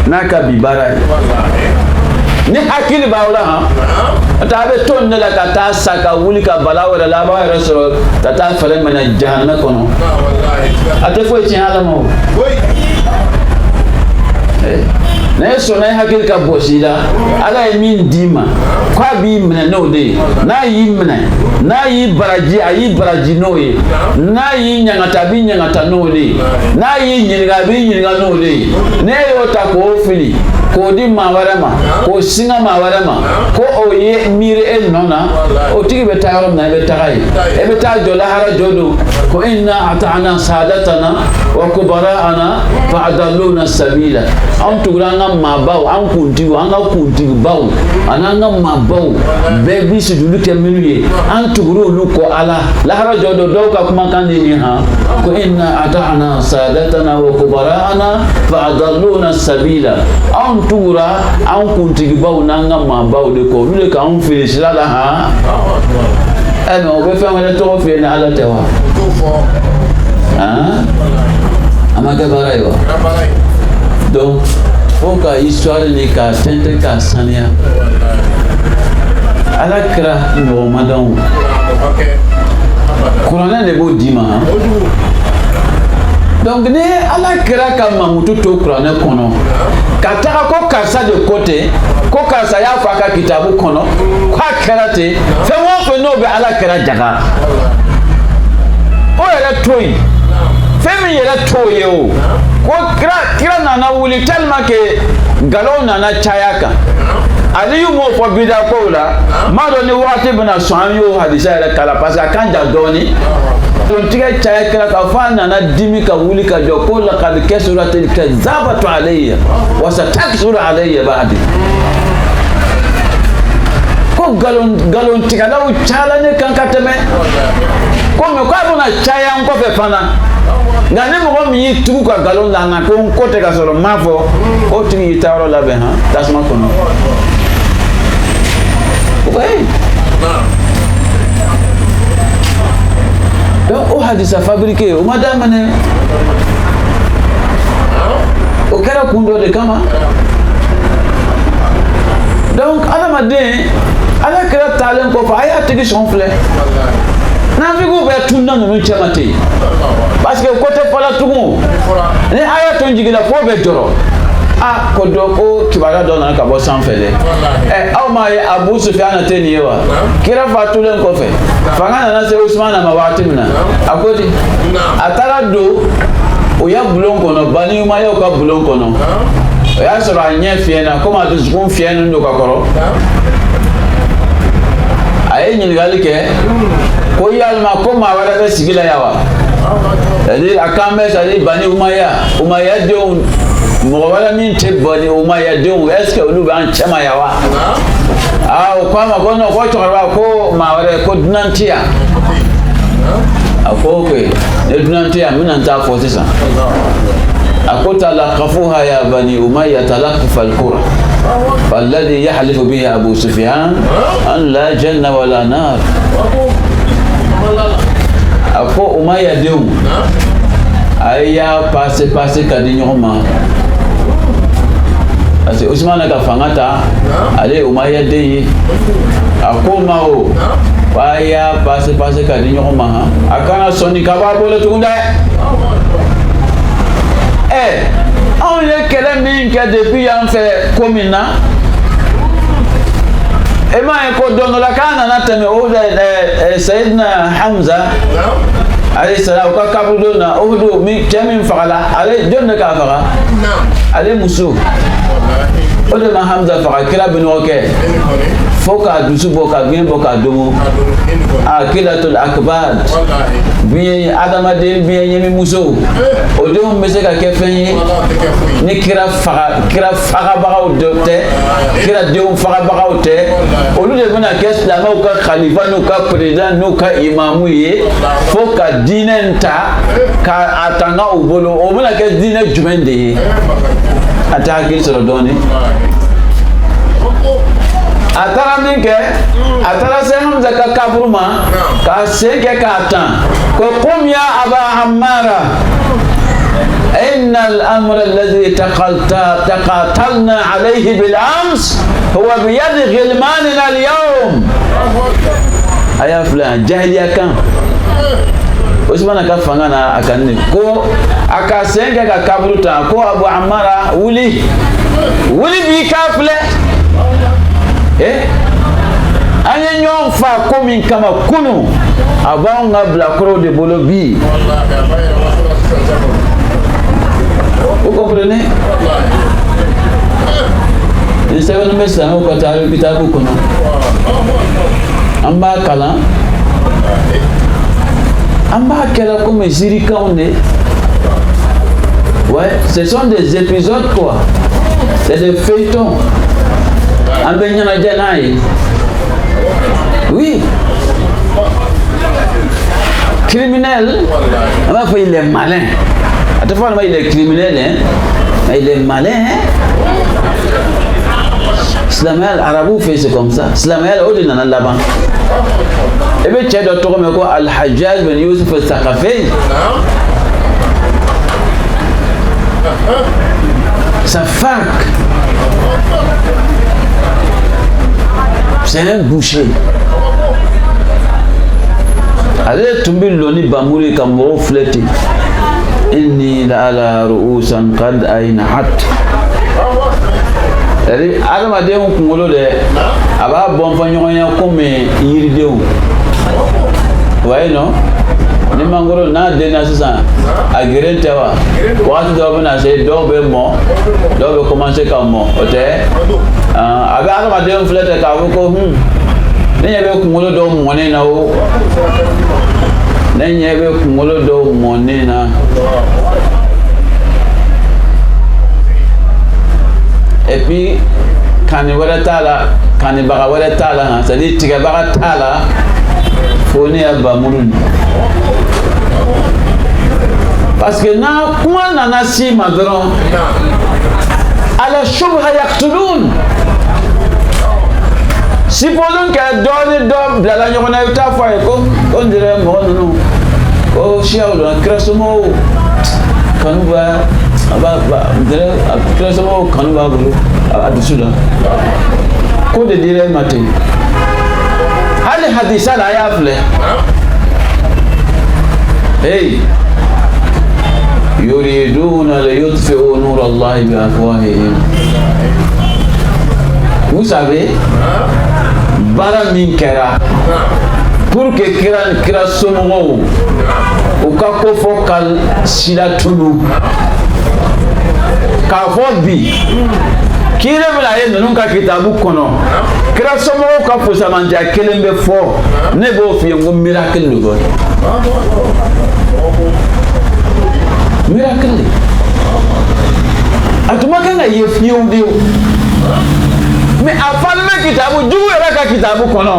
n'a ka bi baara ye ni hakili b'aw la n'o tɛ a bɛ to nin de la ka taa sa ka wuli ka bala wɛrɛ la a b'a yɛrɛ sɔrɔ ka taa fɛrɛ minɛ jahanama kɔnɔ a tɛ foyi tiɲɛ Ala ma o na sona hakil ka bosida ala min dima kwa bi mena no de na yi mena na yi baraji ayi baraji no ye na yi nyangata bi nyangata no de na yi nyinga bi nyinga no de ne yo ta ko fili ko di mawarama ko singa mawarama ko o ye mire en nona o tigi be tayarom na be tagay e be ta jola hara jodo ko inna ata'ana sadatana wa kubara'ana fa'adalluna sabila an tuguranga mabaw an kuntigo an ga kuntigo baw ananga mabaw be bi sujudu ke minuye an tuguru lu ko ala la hara jodo do ka kuma kan ni ha ko inna ata'ana sadatana wa kubara'ana fa'adalluna sabila an tugura an kuntigi baw nanga mabaw de ko lu ka an filisila la ha mais on veut faire un tour fait na ala tewa hein amaka barayo donc faut que histoire ni ka tente ka sania ala kra no madam Qur'an de bo dima donc ne ala kra ka mamutu to Qur'an kono kataka ko karsa de côté ko karsa ya fa ka kitabu kono kwa karate fe mo fe no be ala kra jaga o yele toyi fe mi yele toye o ko kira na wuli tellement que galo na chayaka ali yu mo fo bida ko la ma do ni wati bana soan yo hadisa yele kala parce que kan ja doni don tiga chayaka ka fa na dimi ka wuli ka jo ko la kad kasuratil kazabatu alayya wa sataksuru alayya ba'di ko galon tiga la u chala ne kan kateme ko me ko abuna chaya ko fe fana ngane mo mi tugu ka galon la na ko ko te ka soro mafo o tigi tawro la be ha tasma kono ouais donc o hadisa fabriqué o madame ne o kera kundo de kama donc ala kera talen ko fa aya tigi sonfle na figu be tunna no chamate parce que côté fala tugu ni aya ton jigila fo be joro a ko do ko kibara do na ka bo sanfele aw ma Abu Sufyan teni yewa kira fatulen ko fe fanga na se Usman na mawatimna akodi atara do o ya bulon kono bani ma ya ka bulon kono o ya soro anye fiena ko ma do zukun fiena ndo ka koro ay nyi galike ko yalma ko ma wala be sigila yawa c'est-à-dire akambe c'est-à-dire bani umaya de mo wala min te bani umaya de est-ce que ulu ban chama yawa kwa ma kono ko chora ko ma wala ko dunantia ako ke dunantia minanta fo sisa akota la khafuha ya bani umayya talaqaf al-qura فالذي يحلف به أبو سفيان أن لا جنة ولا نار أكو أمية ديو أيا passer كدينيوما أسي عثمان كفانتا عليه أمية دي أكو ماو أيا passer كدينيوما أكانا سوني كبابولة توندا on est quel min que depuis en fait commune et moi ko don la kana na teme o Sayyidina Hamza alayhi salam ka kabudo na odo mi kemin fala ale jonne ka fara ale muso odo ma Hamza fara kila binoke foka dusu boka bien boka domo akilatul akbar bien adama del bien yemi muso odo mese ka kefen ni kira faga bagaw dote kira deum faga bagaw te olu de bena kes la ma ka khalifa no ka president no ka imamu ye foka dinenta ka atanga ubolo o bena kes dine jumende ata kil so doni atara minke atara se Hamza ka kaburuma ka seke ka atan ko qum ya aba hammara inna al-amra alladhi taqatalna alayhi bil ams huwa bi yadi ghilmanina al-yawm aya fulan jahiliya kan Usman ka fangana akanni ko aka seke ka kaburuta ko Abu Hammara wuli wuli bi ka filɛ an ye ɲɔgɔn fa ko min kama kunu a b'anw ka bilakorow de bolo bi vous comprenez ni sɛbɛnni bɛ silamɛw ka taariku kitabu kɔnɔ an b'a kalan an b'a kɛra comme zirikanw de ouais ce sont des épisodes quoi c'est des feuilletons an bɛ ɲɛnajɛ n'a ye oui criminel on va faire il est malin à toute fois il est criminel hein mais il est malin hein Islamel arabu fait c'est comme ça Islamel au dina là-bas et bien tiens d'autres comme quoi Al-Hajjaj ben Yusuf al-Thaqafi sa fac c'est un boucher allez tomber l'oni bamouri kamoro fleti inni la ala ru'usan qad aynahat c'est-à-dire adamadenw kunkolo dɛ a b'a bɔn fɔ ɲɔgɔn ye comme yiridenw wayi non ni mangoro n'a denna sisan a geren tɛ wa wagati dɔw bɛ na se dɔw bɛ mɔ dɔw bɛ commencer ka mɔ o tɛ a bɛ adamadenw filɛ tɛ k'a fɔ ko ne ɲɛ bɛ kunkolo dɔw mɔnen na o ne ɲɛ bɛ kunkolo dɔw mɔnen na et puis kani wɛrɛ t'a la kanibaga wɛrɛ t'a la c'est à dire tigɛbaga t'a la fo ne ya bamuru parce que n'a kuma nana si ma dɔrɔn ala shubha yaqtulun supposons que dɔ ni dɔ bilala ɲɔgɔn na i bɛ taa fɔ a ye ko n dirait mɔgɔ ninnu ko siyaw dɔn kɛrɛsomɔgɔw kanu b'a kɛrɛsomɔgɔw kanu b'a bolo a dusu la ko de dira e ma ten hali hadisa la a y'a filɛ hey yuriduna liyutfi'u nura Allahi bi afwahihim vous savez baara min kɛra pour que kira somɔgɔw u ka ko fɔ ka sila tunu k'a fɔ bi kiri bɛna ye ninnu ka kitabu kɔnɔ kira somɔgɔw ka fusamantiya kelen bɛ fɔ ne b'o f'i ye n ko miracle de don miracle a tun ma kan ka ye fiyewu de mais a falen bɛ kitabu jugu yɛrɛ ka kitabu kɔnɔ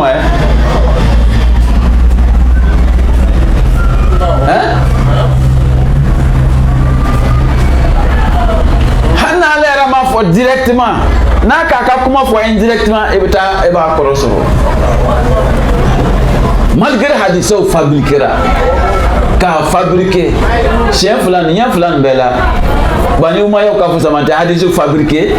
hali n'ale yɛrɛ ma fɔ directement n'a k'a ka kuma fɔ indirectement i bɛ taa i b'a kɔrɔ sɔrɔ malgré hadisaw fabriquera k'a fabriquer siɲɛ fila nin ɲɛ fila nin bɛɛ la bani umayaw ka fusamante hadisaw fabriquer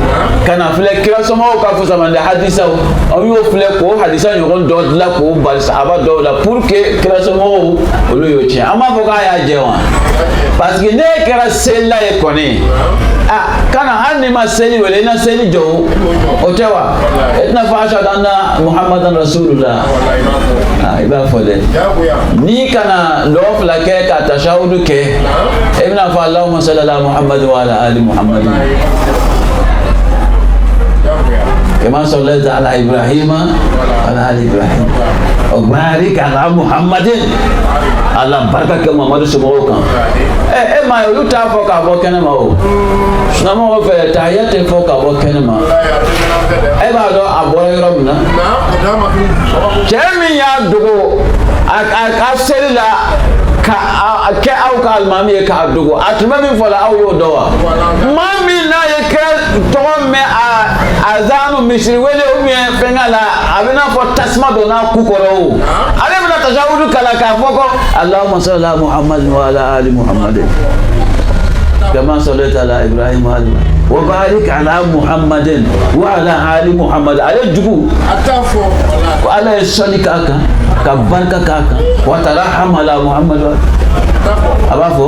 kana filɛ kira somɔgɔw ka fusamante hadisaw aw y'o filɛ k'o hadisa ɲɔgɔn dɔ dilan k'o bari sahaba dɔw la pour que kira somɔgɔw olu y'o tiɲɛ an b'a fɔ k'a y'a jɛ wa parce que ne kɛra selila ye kɔni kana hali ni ma seli wele i na seli jɔ o tɛ wa i tɛna fɔ ashhadu anna muhammadan rasulullah i b'a fɔ dɛ n'i kana lɔgɔ fila kɛ ka tashahudu kɛ i bɛna fɔ allahumma salli ala muhammad wa ala ali muhammad كما صليت على إبراهيم وعلى آل إبراهيم وبارك على محمد على بركة محمد سموك ما يقول تافو كابو كنما هو شنو في تحيات فوق كابو كنما بعد أبو يرمنا كم يدعو أكسر لا ke aw ka almami ye k'a dogo a tun bɛ min fɔ la aw y'o dɔn wa maa min n'a ye kɛ tɔgɔ mɛn a zanu misiri wele ubiyɛn fɛnkɛ la a bɛ n'a fɔ tasuma dɔ n'a ku kɔrɔ o ale bɛna tasawudu kala k'a fɔ ko allahumma salli ala muhammad wa ala ali muhammad kama sallaita ala ibrahim wa ala wa barik ala muhammadin wa ala ali muhammad ale jugu ko ala ye sɔnni k'a kan ka barika k'a kan wa taraham ala muhammad a b'a fɔ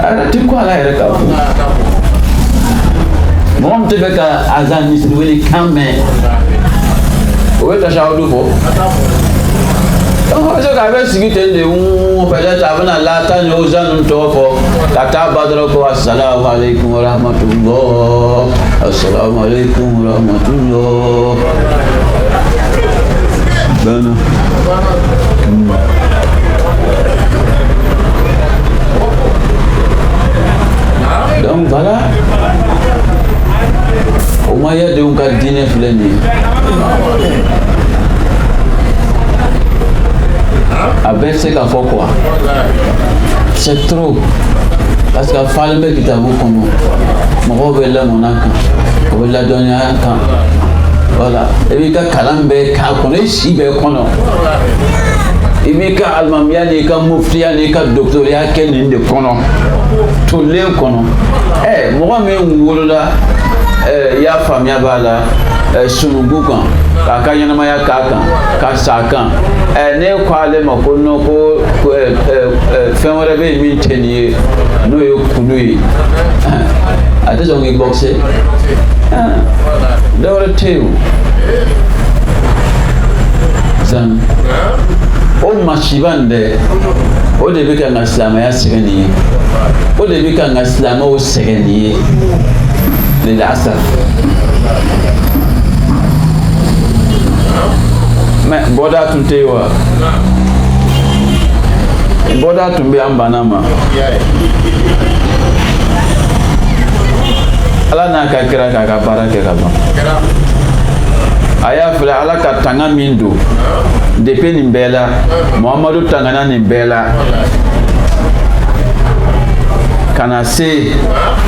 a ti ko ala yɛrɛ k'a fɔ Mon te bɛ ka azan misiri wele kan mɛn o bɛ tasawudu fɔ donc c'est k'a bɛ sigi ten de peut-être a bɛna lata ni ozan ninnu tɔgɔ fɔ ka taa ba dɔrɔn ko assalamu alaikum wa rahmatullah assalamu alaikum wa rahmatullah bana donc voilà o ma yadenw ka diinɛ filɛ nin ye a bɛɛ se ka fɔ quoi c'est trop parce que a falen bɛ kitabu kɔnɔ mɔgɔw bɛ lamɔna kan o bɛ ladɔnniya kan voilà i b'i ka kalan bɛɛ k'a kɔnɔ i si bɛɛ kɔnɔ i b'i ka alimamiya n'i ka muftiya n'i ka doctoriya kɛ nin de kɔnɔ tolen kɔnɔ mɔgɔ min wolola i y'a faamuya b'a la sunugu kan k'a ka ɲɛnamaya k'a kan ka sa kan ne ko ale ma ko non ko fɛn wɛrɛ bɛ yen min tɛ nin ye n'o ye kulu ye a tɛ sɔn k'i bɔgɔse dɔ wɛrɛ tɛ yen o zan o masiba nin dɛ o de bɛ ka n ka silamɛya sɛgɛn nin ye o de bɛ ka n ka silamɛw sɛgɛn nin ye lil asaf mais bɔda tun tɛ yen wa bɔda tun bɛ an banna ma ala n'a ka kira k'a ka baara kɛ ka ban a y'a filɛ ala ka tanga min don depuis nin bɛɛ la muhamadu tangana nin bɛɛ la ka na se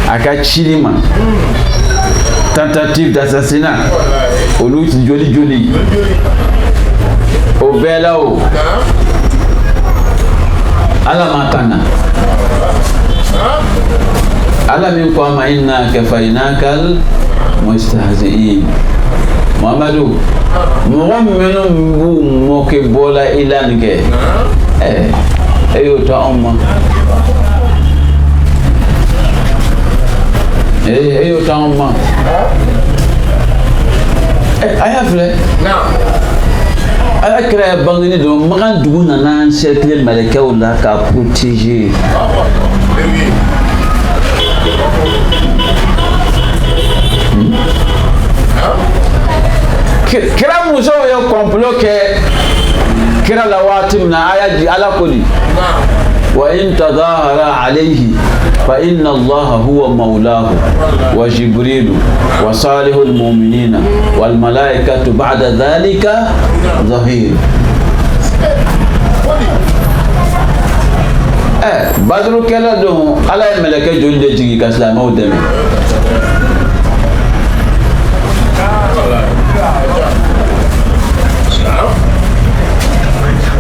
a ka cili ma tentative d'assassinat olu joli joli o bɛɛ la o ala ma tanga ala min ko a ma inna kafaynakal mustahzi'in muhamadu mɔgɔ minnu b'u mɔkɛ bɔla i la nin kɛ e y'o to anw ma e y'o to anw ma a y'a filɛ ala kira ya bangeni don magan dugu nana encercler malɛkɛw la k'a protéger kira musow ye complot kɛ kira la waati min na ala ko di wa in tadahara alayhi fa inna allaha huwa mawlahu wa jibrilu wa salihul mu'minina wal malaikatu ba'da dhalika zahir badru kɛla don ala ye mɛlɛkɛ joli de jigi ka silamɛw dɛmɛ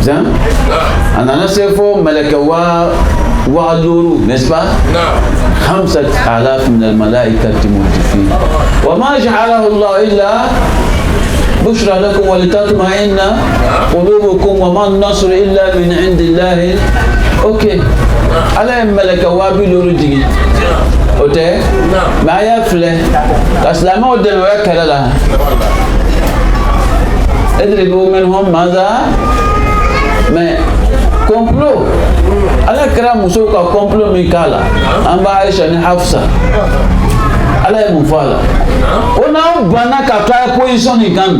Zan? أنا نسيفه ملك وعلورو نسبة 5,000 من الملائكة مردفين وما جعله الله إلا بشرى لكم ولتطمئن قلوبكم وما النصر إلا من عند الله أوكي على ملك وابلورو جي أوكي ما يفله أسلامه ودن ويكل لها اضربوا منهم ماذا mais complot ala kɛra musow ka complot min k'a la an b'a Aisha ni Hafsa ala ye mun fɔ a la o n'aw banna ka to a ye position nin kan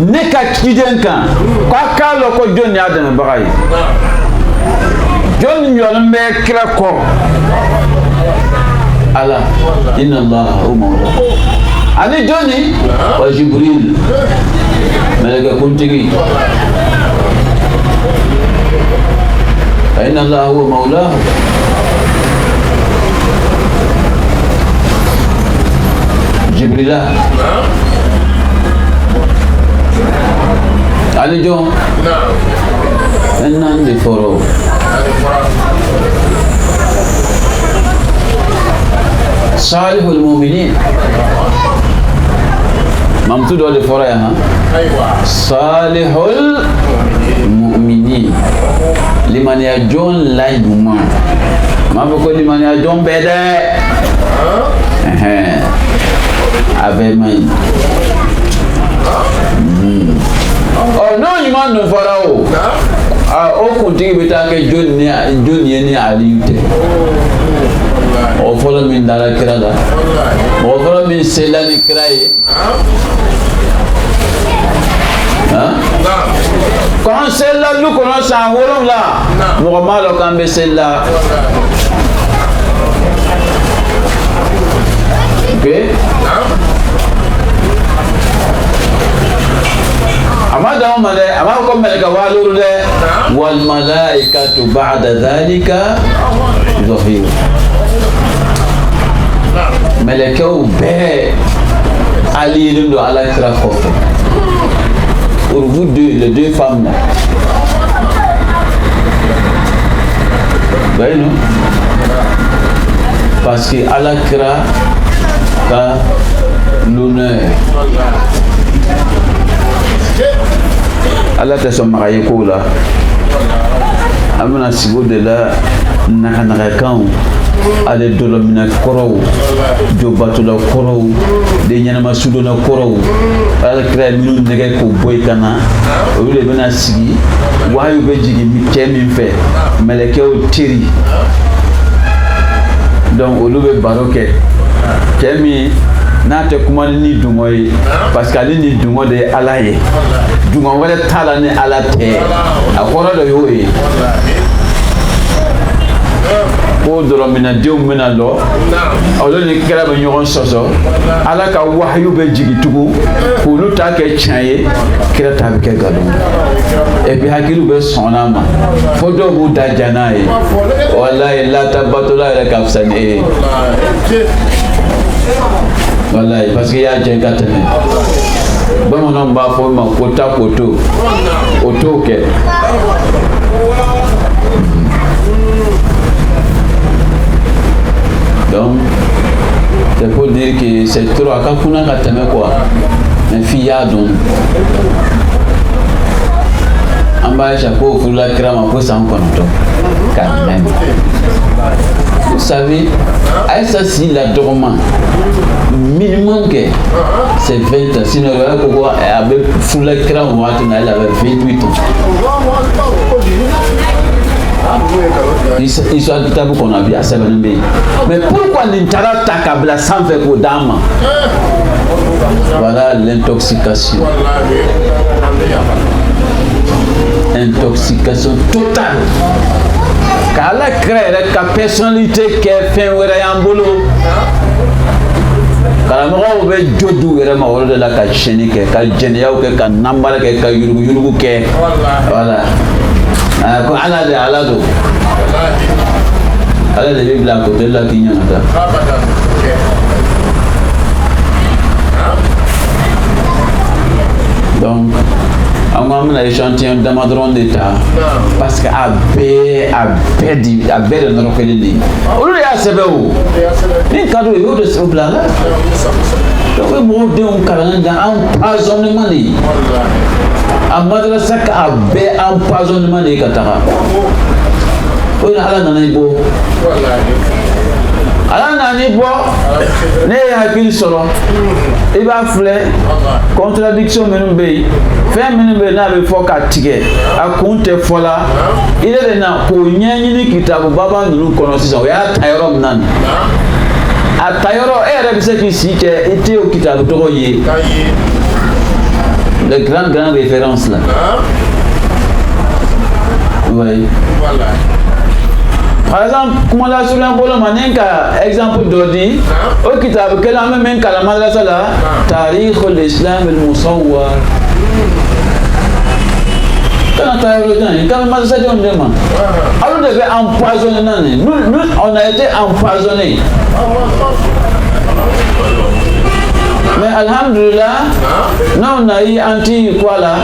ne ka ciden kan k'a k'a lɔn ko jɔn y'a dɛmɛbaga ye jɔn ɲɔlen bɛ kira kɔ ala inna allaha huwa mawla ani jɔn wa Jibril mɛlɛkɛ kuntigi فإن الله هو مولاه جبريل علي جو إن عندي فرو صالح المؤمنين ممتود ولا فرا ها صالح المؤمنين liman ya jon la yuma ma ko liman ya jon bede avait main. Oh non, il m'a non farao. Ah, au continue beta que Johnny ni aliute. O folo min dala kirada. O folo min selani kiraye. Hein? Quand celle-là nous commençons à rouler là, nous remarquons quand même celle-là. Ok? Amada umale, amada comme meleka walurde, wal malaikatu ba'da dhalika zahir. Meleka ube ali lindo ala kira kofe. Pour vous deux, les deux femmes là. Ben non. Parce que Allah kira ka l'honneur. Allah te son marié ko là. Amana sigo de la naka kan ale dolomina korow jobatula korow de nyanama sudona korow ala kra minu nege ko boy kana o le bena sigi wayu be jigi mi kemi fe meleke o tiri donc o be baroke kemi na te kuma ni dungo yi parce que ali ni dungo de ala ye dungo wala tala ni ala te akoro do yo yi ko doro mina dew mina lo olo ni kera be nyogon soso ala ka wahyu be jigi tugu ko lu ta ke chaye kera ta be ke gado e bi hakilu be sonama fodo bu da janaye wallahi la tabatola la kafsani wallahi parce que ya je gatene bon non ba fo ma kota koto auto ke donc c'est pour dire que c'est trop à Kakuna Katame quoi mais fille a donc en bas chapeau pour la crème pour s'en compte quand même vous savez à ça si la dormant minimum que c'est 20 ans sinon elle avait pour la crème elle avait 28 ans histoire de tabou qu'on a vu à Seven. Mais pourquoi l'intara takabla sans faire pour dame? Voilà l'intoxication. Intoxication totale. Car la crée la personnalité qui fait un boulot. Car on veut jodu et ma de la cacheni que Kajenia ou que Nambala que Kayuru que voilà. Allah de Allah do Allah de Bible à côté de la Kenya donc on a échantillon d'amadron d'état parce que abbé de notre pays on lui a sebeu ni cadeau et autres sur plan là donc mon dieu on carrément dans empoisonnement ni a madrasa ka abbé empoisonnement ni katara on ala nana ibo ala nana ibo ne hakili soro e ba flé contradiction menum be fait menum be na be foka tige akunte fola ile de na ko nyanyi ni kitabu baba nuru kono sisa ya tayoro nan a tayoro e re bise ki sike ite o kitabu to ye le grand référence là oui voilà. Par exemple, comment la sur un bolo manenka exemple d'odi au kitab que la même que la madrasa là tarikh l'islam al-musawwar quand ta religion quand madrasa on demande alors devait empoisonner nous on a été empoisonnés mais alhamdulillah non on a eu anti quoi là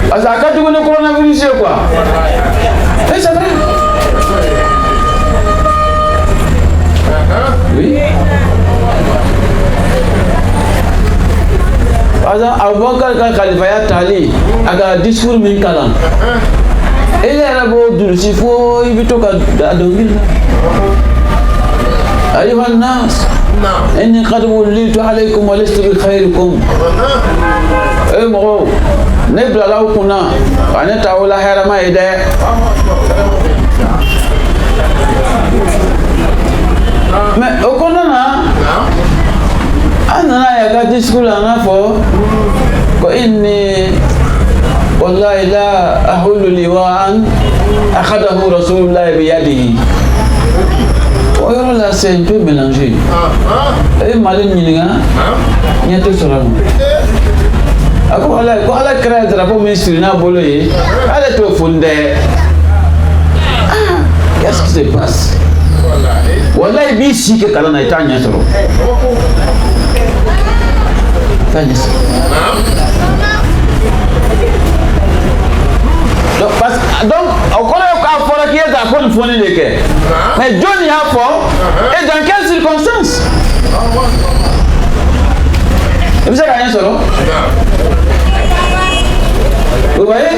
parce que quand tu connais le coronavirus quoi et c'est vrai oui parce que avant quand Khalifa ya tali aga discours min kalam ele yɛrɛ b'o durusi fo i bɛ to ka a dɔnkili la أيها الناس إني قد وليت عليكم ولست بخيركم mɔgɔw ne bilala aw kunna wa ne t'aw la hɛrɛma ye dɛ mais o kɔnɔna na an nana yɛ ka discours la an n'a fɔ ko inni wallahi la ahullu liwa'an akhadahu rasulullah biyadihi o yɔrɔ la c'est un peu mélangé e Mali ɲininka ɲɛ tɛ sɔrɔ a ma a ko ala kɛra drapeau min siri n'a bolo ye ale t'o foni dɛ qu'est-ce qui se passe wallahi i b'i si kɛ kalan na i t'a ɲɛ sɔrɔ donc o kɔrɔ ye k'a fɔra k'i ye drapeau nin foni de kɛ mais jɔnni y'a fɔ et dans quelles circonstances i bɛ se k'a ɲɛ sɔrɔ vous voyez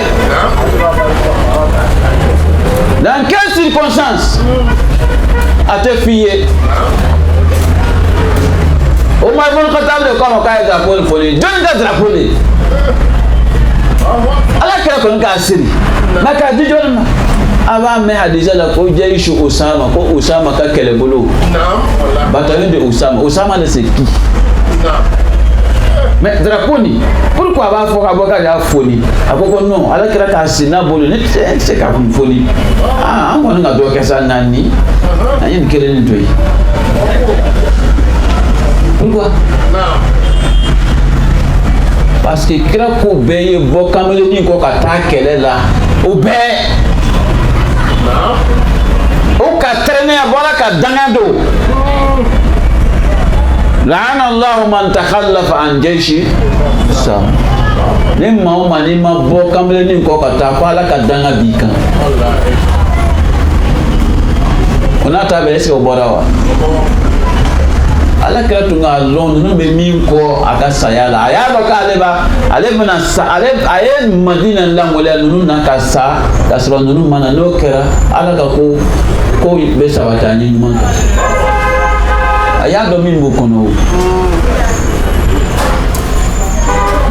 dans quelles circonstances a tɛ f'i ye Omar ibn Khattab de kɔn k'a ye drapeau nin foni jɔnni tɛ drapeau de ala kɛra kɔni k'a siri mais k'a di jɔnni ma a b'a mɛn hadisa la ko jayisu Usama ko Usama ka kɛlɛbolo bataillon de Usama de c'est qui mais drapeau ni pourquoi a b'a fɔ ka bɔ k'ale y'a foni a ko non ala kɛra k'a siri n'a bolo ne tɛ se k'a foni an kɔni ka dɔ kɛ sa naani an ye nin kelen nin to yen pourquoi parce que kira ko bɛɛ ye bɔ kamalenin kɔ ka taa kɛlɛ la o bɛɛ o ka tɛrɛnɛ a bɔra ka danga don la'ana Allahu man takhallafa an jayshi sam ni maa o maa n'i ma bɔ kamalenin kɔ ka taa ko ala ka danga b'i kan o n'a ta bɛɛ est-ce que o bɔra wa ala kɛra tun k'a lɔn ninnu bɛ min kɔ a ka saya la a y'a dɔn k'ale bɛna sa a ye Madina lamɔliya ninnu na ka sa ka sɔrɔ ninnu ma na n'o kɛra ala ka ko bɛ sabati a ɲɛ ɲuman kan a y'a dɔn min b'o kɔnɔ o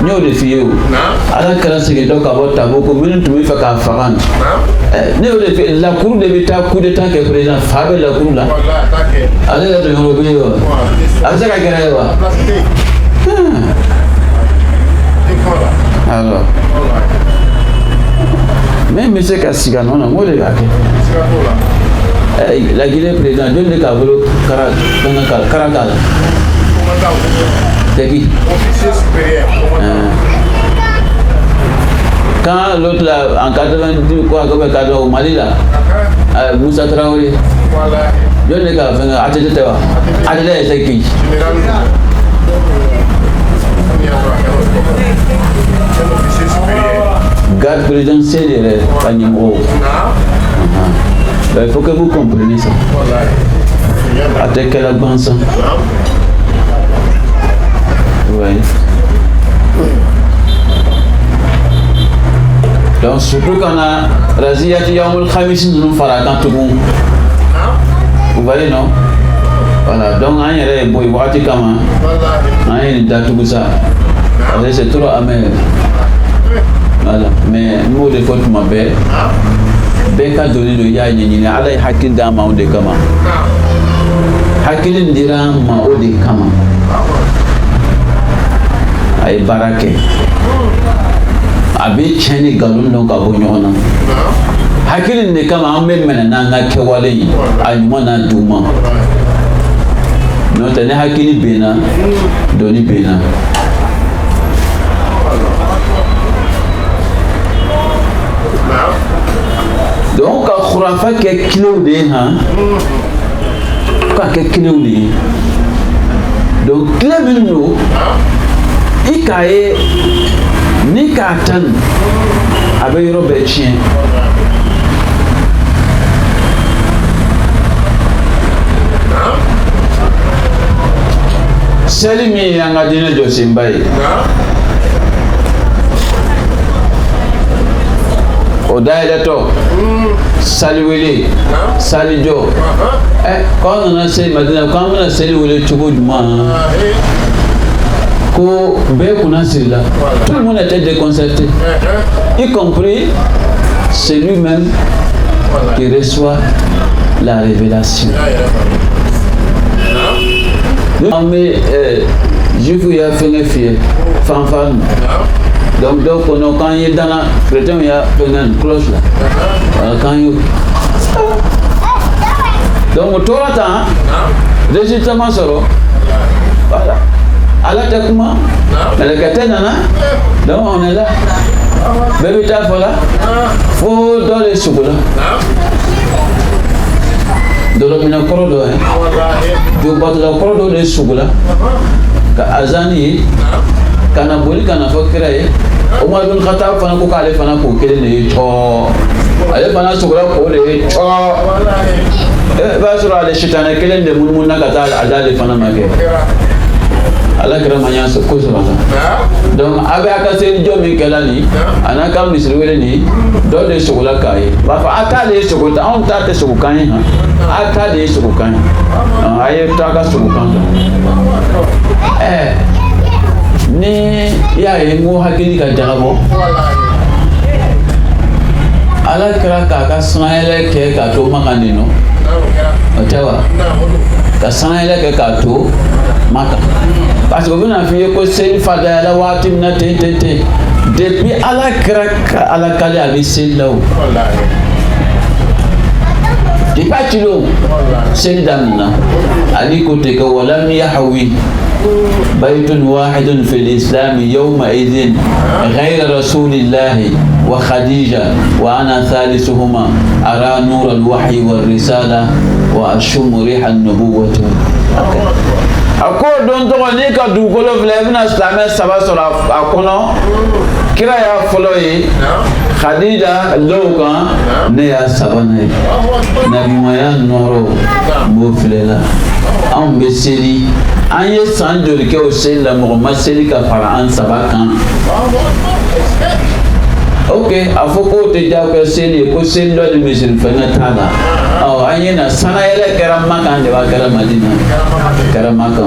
n y'o de f'i ye o ala kɛra segintɔ ka bɔ Tabuk minnu tun bɛ fɛ k'a faga ne y'o de f'i ye lakuru de bɛ taa coup d'état kɛ président fa bɛ lakuru la ale yɛrɛ tun yɔrɔ bɛ yen wa a bɛ se ka gɛrɛ ye wa alors min bɛ se ka sigi a nɔ na n k'o de b'a kɛ la Guinée président jɔn de k'a bolo kara k'a la c'est qui quand l'autre là en 90 quoi comme 80 au Mali là Moussa Traoré jɔn de k'a fɛngɛ ATT tɛ wa ATT ye c'est qui garde présidentielle yɛrɛ ka ɲɛmɔgɔw il faut que vous compreniez ça a tɛ kɛla gansan ouais. donc surtout quand on a raziyati yawmul khamis ninnu fara kan tugun vous voyez non voilà donc an yɛrɛ ye bɔ yen wagati kama an ye nin datugu sa parce que c'est trop amer voilà mais n b'o de fɔ tuma bɛɛ bɛɛ ka donni don i y'a ɲɛɲini ala ye hakili d'an ma o de kama hakili dira an ma o de kama a ye baara kɛ a bɛ tiɲɛ ni nkalon dɔn ka bɔ ɲɔgɔn na hakili de kama an bɛ minɛ n'an ka kɛwale ye a ɲuman n'a juguman n'o tɛ ni hakili benna dɔnni benna donc ka khurafa kɛ kilew de ye han ka kɛ kilew de ye donc kile minnu don i k'a ye ni k'a tanu a bɛ yɔrɔ bɛɛ tiɲɛ seli min ye an ka diinɛ jɔsenba ye o dayɛlɛtɔ sali wele sali jɔ k'an nana se Madina k'an bɛna seli wele cogo jumɛn ko bɛɛ kunna siri la tout le monde était déconcerté y compris celui-même qui reçoit la révélation. An bɛ juifu y'a fɛngɛ fiyɛ fanfan donc dɔw ko non k'an ye dana chrétien y'a fɛngɛ cloche la k'an y'o donc o tora tan résultat ma sɔrɔ voilà ala tɛ kuma mɛlɛkɛ nana donc on est là bɛɛ bɛ taa fɔ la fo dɔ de sugu la dɔlɔmina kɔrɔ dɔ ye jobatula kɔrɔ dɔ de sugu la ka azani ye ka na boli ka na fɔ kira ye Umar bin Khattab fana ko k'ale fana k'o kelen de ye cɔɔ ale fana sugula k'o de ye cɔɔ i b'a sɔrɔ ale sitanɛ kelen de munumuna ka taa a d'ale fana ma kɛ ala kira ma ɲa ko sɔrɔ la donc a bɛ a ka seli jɔ min kɛla nin a n'a ka misiri wele nin dɔ de sugula k'a ye b'a fɔ a ta de ye sugu ta anw ta tɛ sugu kan ye a ta de ye sugu kan ye a ye taa ka sugu kan ni y'a ye n ko hakili ka jagabɔ ala kira k'a ka sanayɛlɛ kɛ k'a to Maka nin nɔ o tɛ wa ka sanayɛlɛ kɛ k'a to Maka parce que o bɛna f'i ye ko seli fadayala waati min na ten depuis ala kira ka ala kale a bɛ seli la o depuis a ci o seli daminɛna ali ko ten ko walam yahwi بيت واحد في الإسلام يومئذ غير رسول الله وخديجة وأنا ثالثهما أرى نور الوحي والرسالة وأشم ريح النبوة أقول دون تغني كدوغلو فلابنا سلامة سبا سورا أكونا كرا يا فلوي خديجة لوكا نيا سباني نبي مايا نورو بوفللا أم بسيري an ye san joli kɛ o seli la mɔgɔ ma seli ka fara an saba kan ok a fɔ k'o tɛ diyagoya seli ye ko seli dɔ de misiri fɛngɛ t'a la an ye na sanayɛlɛ kɛra Maka de b'a kɛra Madina kɛra Maka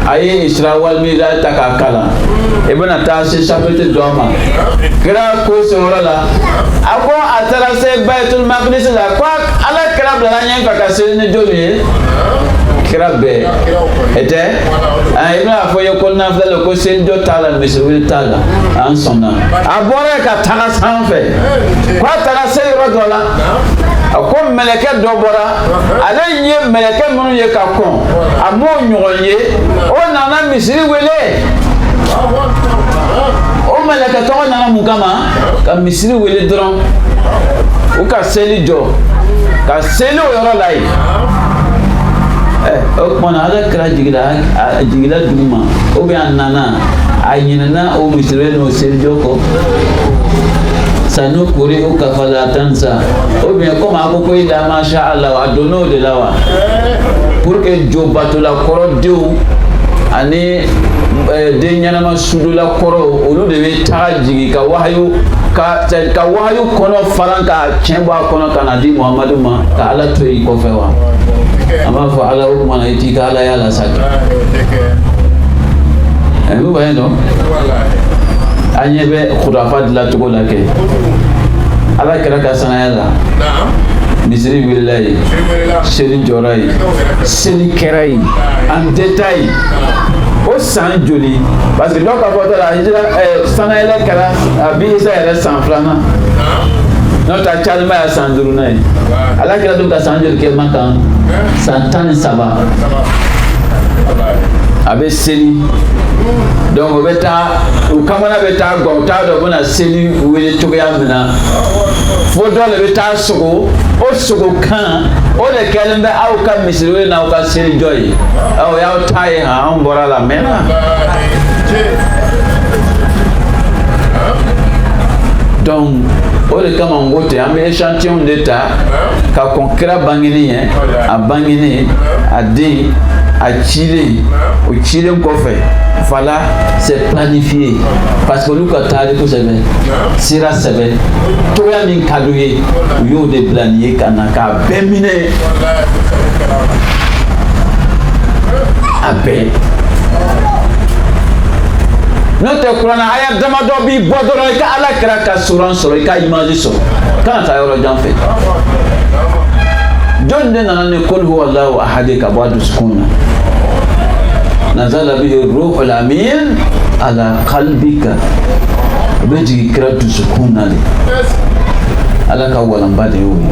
a ye Isra wal Miraj ta k'a kalan i bɛna taa se chapitre dɔ ma kira ko se yɔrɔ la a ko a taara se Baitul Maqdis la ko ala kira bilala ɲɛ ka seli ni joli ye kira bɛɛ e tɛ i bɛna fɔ i ye ko nafila la ko seli dɔ t'a la misiri wele t'a la an sɔnna a bɔra ka taga sanfɛ ko a taara se yɔrɔ dɔ la a ko mɛlɛkɛ dɔ bɔra ale ye mɛlɛkɛ minnu ye ka kɔn a m'o ɲɔgɔn ye o nana misiri wele o mɛlɛkɛ tɔgɔ nana mun kama ka misiri wele dɔrɔn u ka seli jɔ ka seli o yɔrɔ la yen o kumana ala kira jigila dugu ma ou bien a nana a ɲinɛna o misiri n'o seli jɔ kɔ sanu kuri o kafala tansa ou bien comme a ko ko ila masha Allah a donna o de la wa pour que jobatola kɔrɔ denw ani den ɲɛnama sudola kɔrɔ olu de bɛ taga jigin ka wahayu kɔnɔ faran ka tiɲɛ bɔ a kɔnɔ ka na di Muhamadu ma ka ala to i kɔfɛ wa a b'a fɔ ala o kumana i t'i ka ala y'a la sa kɛ n'u b'a ye dɔn an ɲɛ bɛ khurafa dilancogo la kɛ ala kɛra ka sanaya la misiri wulila yen seli jɔra yen seli kɛra yen en détail o san joli parce que dɔw ka fɔ tɔ la sanayɛlɛ kɛra a bi Isa yɛrɛ san filanan n'o tɛ calima y'a san duurunan ye ala kɛra don ka san joli kɛ Maka san 13 a bɛ seli donc o bɛ taa u kamana bɛ taa gɔ u t'a dɔn u bɛna seli wele cogoya min na fo dɔ de bɛ taa sogo o sogo kan o de kɛlen bɛ aw ka misiri wele n'aw ka seli jɔ ye o y'aw ta ye anw bɔra la mɛnna donc o de kama n ko ten an bɛ échantillon de ta ka kɔn kira bangeni ye a bangeni a den a cilen o cilen kɔfɛ fala c'est planifié parce que olu ka tariku sɛbɛ sira sɛbɛ togoya min ka d'u ye u y'o de bila nin ye ka na k'a bɛɛ minɛ a bɛɛ n'o tɛ kuranna aya damadɔ b'i bɔ dɔrɔn i ka ala kira ka suran sɔrɔ i ka image sɔrɔ kana taa yɔrɔ jan fɛ jɔn de nana ni kul huwa allahu ahad ka bɔ a dusukun na nazala bihi ruhul amin ala qalbika a bɛ jigin kira dusukun na de ala ka walanba de y'o ye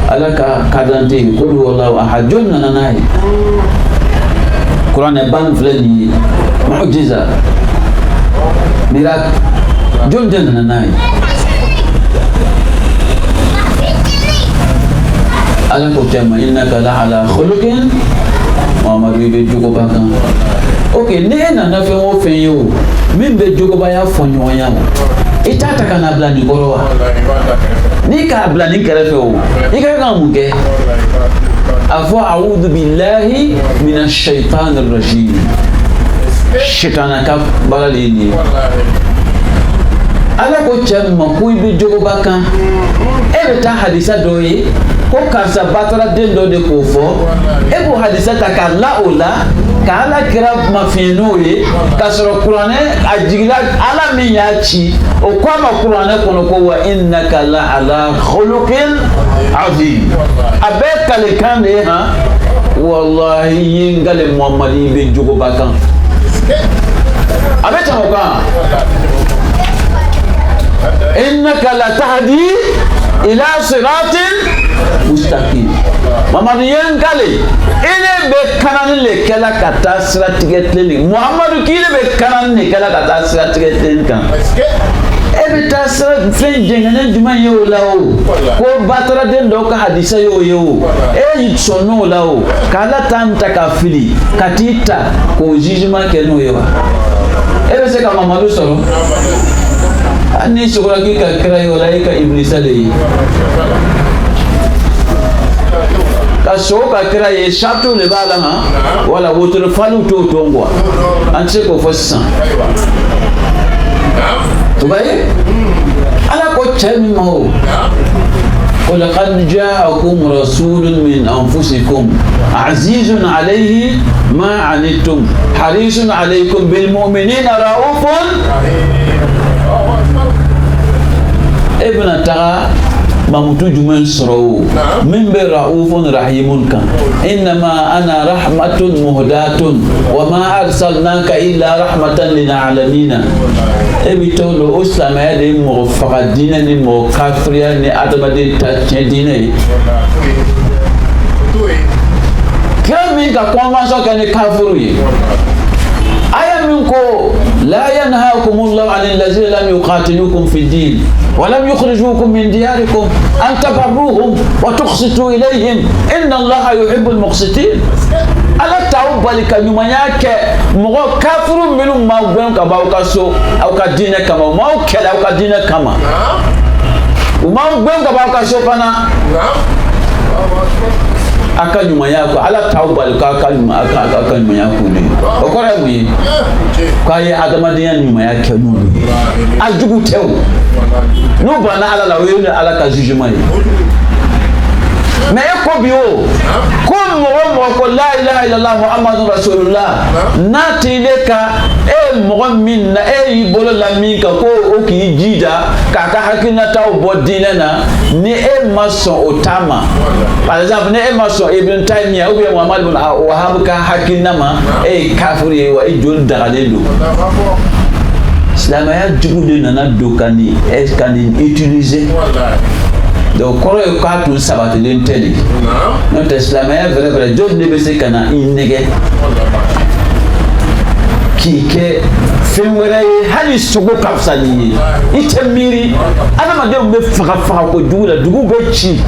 ala ka kadante kul huwa allahu ahad jɔn nana n'a ye kuranɛ ban filɛ nin ye mu'jiza miracle jɔn de nana n'a ye ala ko tɛ ma innaka la ala khuluqin Muhamadu i bɛ jogoba kan ok ni e nana fɛn o fɛn ye o min bɛ jogobaya fɔ ɲɔgɔnya o i t'a ta ka na bila nin kɔrɔ wa n'i k'a bila nin kɛrɛfɛ o i ka kan mun kɛ a fɔ a'udhu billahi minash shaitanir rajim shaitana ka baara de ye nin ye ala ko cɛ ma ko i bɛ jogoba kan e bɛ taa hadisa dɔ ye ko karisa batara den dɔ de k'o fɔ e b'o hadisa ta k'a la o la ka ala kira mafiɲɛ n'o ye k'a sɔrɔ kuranɛ a jigila ala min y'a ci o ko a ma kuranɛ kɔnɔ ko wa innaka la ala khuluqin azim a bɛɛ kalekan de ye han wallahi ye n gale muhamadi i bɛ jogoba kan a bɛ tɛmɛ o kan innaka la tahdi ila siratin mustaqim Muhammadu yen kale ile be kanani le kɛla ka taa sira tigɛ tilenni Muhammadu k'ile be kanani le kɛla ka taa sira tigɛ tilenni kan e bɛ taa sira fɛn jɛngɛnen jumɛn ye o la o ko bataraden dɔw ka hadisa ye o ye o e y'i sɔn n'o la o k'ala ta ta ka fili ka t'i ta k'o jugement kɛ n'o ye wa e bɛ se ka Muhammadu sɔrɔ hali n'i sɔgɔla k'i ka kira ye o la e ka ibilisa de ye ka sogo ka kira ye sartu de b'a la han wala wotoro faliw t'o dɔn quoi an tɛ se k'o fɔ sisan o b'a ye ala ko cɛ min ma o ولقد جاءكم رسول من أنفسكم عزيز عليه ما عنتم حريص عليكم بالمؤمنين رؤوف ابن تغا mamutu jumɛn sɔrɔ o min bɛ ra'ufun rahimun kan innama ana rahmatun muhdatun wa ma arsalnaka illa rahmatan lil alamina e bi to lo o silamɛya de ye mɔgɔ faga diinɛ ni mɔgɔ kafiriya ni adamaden ta tiɲɛ diinɛ ye kira min ka convention kɛ ni kafiru ye aya min ko la yanhaakumullahu anil lazina lam yuqatilukum fid din ولم يخرجوكم من دياركم أن تبروهم وتقسطوا إليهم إن الله يحب المقسطين ala t'aw bali ka ɲumanya kɛ mɔgɔ kafiru minnu m'aw gɛn ka bɔ aw ka so aw ka diinɛ kama u m'aw kɛlɛ aw ka diinɛ kama u m'aw gɛn ka bɔ aw ka so fana a ka ɲumanya kɔ ala t'aw bali k'a ka ɲumanya k'u de o kɔrɔ ye mun ye k'a ye adamadenya ɲumanya kɛ n'olu ye a jugu tɛ o n'u banna ala la o ye ala ka jugement ye mais e ko bi o ko mɔgɔ mɔgɔ ko la ilaha illallah muhammadu rasulullah n'a tile ka e mɔgɔ min na e y'i bolo la min kan ko o k'i jija k'a ka hakilinataw bɔ diinɛ na ni e ma sɔn o ta ma par exemple ni e ma sɔn ibn taymiya ou bien muhammad bin wahab ka hakilina ma e ye kafiri ye wa e joli dagalen don silamɛya jugu de nana don ka nin utiliser donc kɔrɔ ye k'a tun sabatilen tɛ de n'o tɛ silamɛya vrai vrai jɔn de bɛ se ka na i nɛgɛ k'i kɛ fɛn wɛrɛ ye hali sogo ka fisa n'i ye i tɛ miiri adamadenw bɛ faga kojugu la dugu bɛ ci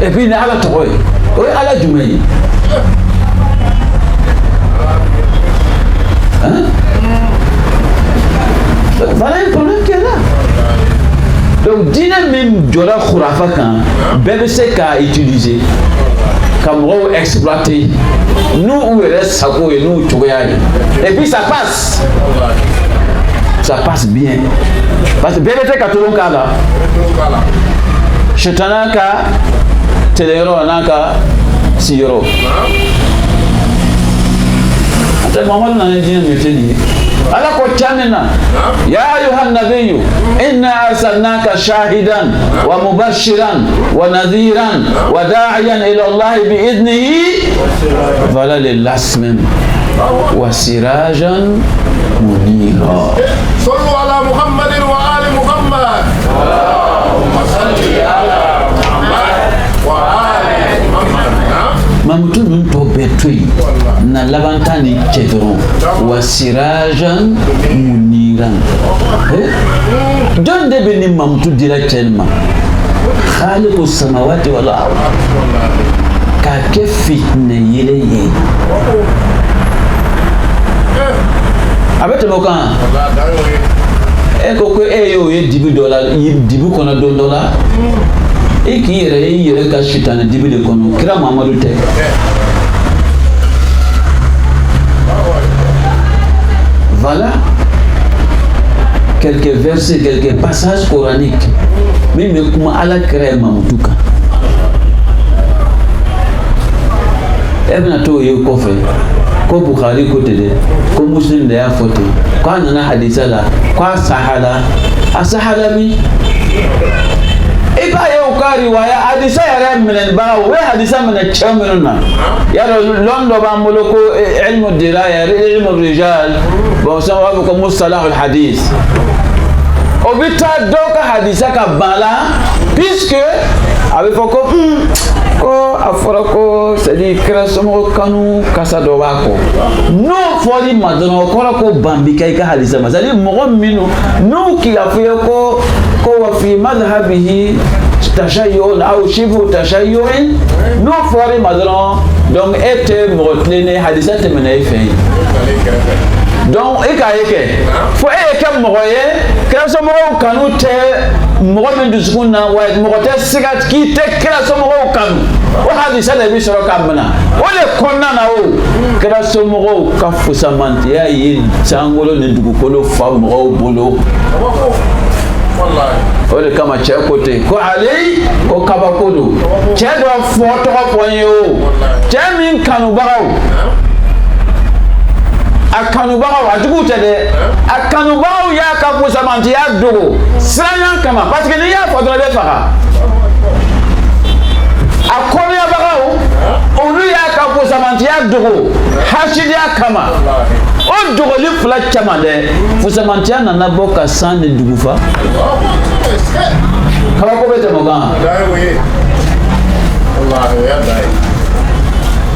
et puis ni ala tɔgɔ ye o ye ala jumɛn ye voilà un problème qui est là Donc diinɛ min jɔra khurafa kan bɛɛ bɛ se k'a utiliser ka mɔgɔw exploiter n'u u yɛrɛ sago ye n'u cogoya ye et puis ça passe bien parce que bɛɛ bɛ se ka tolon k'a la sitana ka teleyɔrɔ n'a ka siyɔrɔ ante Muhammadu nana diinɛ min tɛ nin ye ala ko caman na ya ayuhan nabiyyu inna arsalnaka shahidan wa mubashiran wa nadhiran wa da'iyan ila Allah bi idnihi vala lil lasmin wa sirajan munira. Sallu ala Muhammadin wa ali Muhammad. Allahumma salli ala Muhammad wa ali Muhammad. Mamutu nun tɔ bɛɛ to yen na laban ta ni cɛ dɔrɔn wa sirajan muniran jɔn de bɛ ni mamutu dira cɛ ma khaliqu samawati wal ard k'a kɛ fitinɛ yɛlɛ ye a bɛ tɛmɛ o kan e ko e y'o ye dibi dɔ la dibi kɔnɔ don dɔ la e k'i yɛrɛ ka sitanɛ dibi de kɔnɔ kira Muhammadu tɛ voilà quelques versets quelques passages coraniques min bɛ kuma ala kira ye Mamutu kan e bɛna to ye kɔfɛ ko Bukhari ko tɛ dɛ ko Muslim de y'a fɔ ten ko a nana hadisa la ko a sahala min i b'a ye u ka riwaya hadisa yɛrɛ minɛbagaw u bɛ hadisa minɛ cɛ minnu na yarɔ lɔn dɔ b'an bolo ko ilmu diraya ilmu rijal bon sisan u b'a fɔ ko mustalah al hadis o bɛ taa dɔw ka hadisa ka ban la puisque a bɛ fɔ ko a fɔra ko c'est à dire kira somɔgɔw kanu kasa dɔ b'a kɔ n'o fɔli ma dɔrɔn o kɔrɔ ko ban bi kɛ i ka hadisa ma c'est à dire mɔgɔ minnu n'u k'i ka fɔ i ye ko wa fi madhhabihi tashayyu'un aw shibhu tashayyu'in n'o fɔra i ma dɔrɔn donc e tɛ mɔgɔ tilennen hadisa tɛmɛna e fɛ yen donc e k'a ye kɛ fo e ye kɛ mɔgɔ ye kira somɔgɔw kanu tɛ mɔgɔ min dusukun na wa mɔgɔ tɛ se ka k'i tɛ kira somɔgɔw kanu o hadisa de bɛ sɔrɔ ka minɛ o de kɔnɔna na o kira somɔgɔw ka fusamantiya ye sankolo ni dugukolo fa mɔgɔw bolo o de kama cɛ ko ten ko ale ko kabako don cɛ dɔ fɔ tɔgɔ fɔ n ye o cɛ min kanubagaw a kanubagaw a jugu tɛ dɛ a kanubagaw y'a ka fusamantiya dogo siranyan kama parce que n'i y'a fɔ dɔrɔn i bɛ faga a kɔrɔyabagaw olu y'a ka fusamantiya dogo hasidiya kama o dogoli fila caman dɛ fusamantiya nana bɔ ka san ni dugu fa kabako bɛ tɛmɛ o kan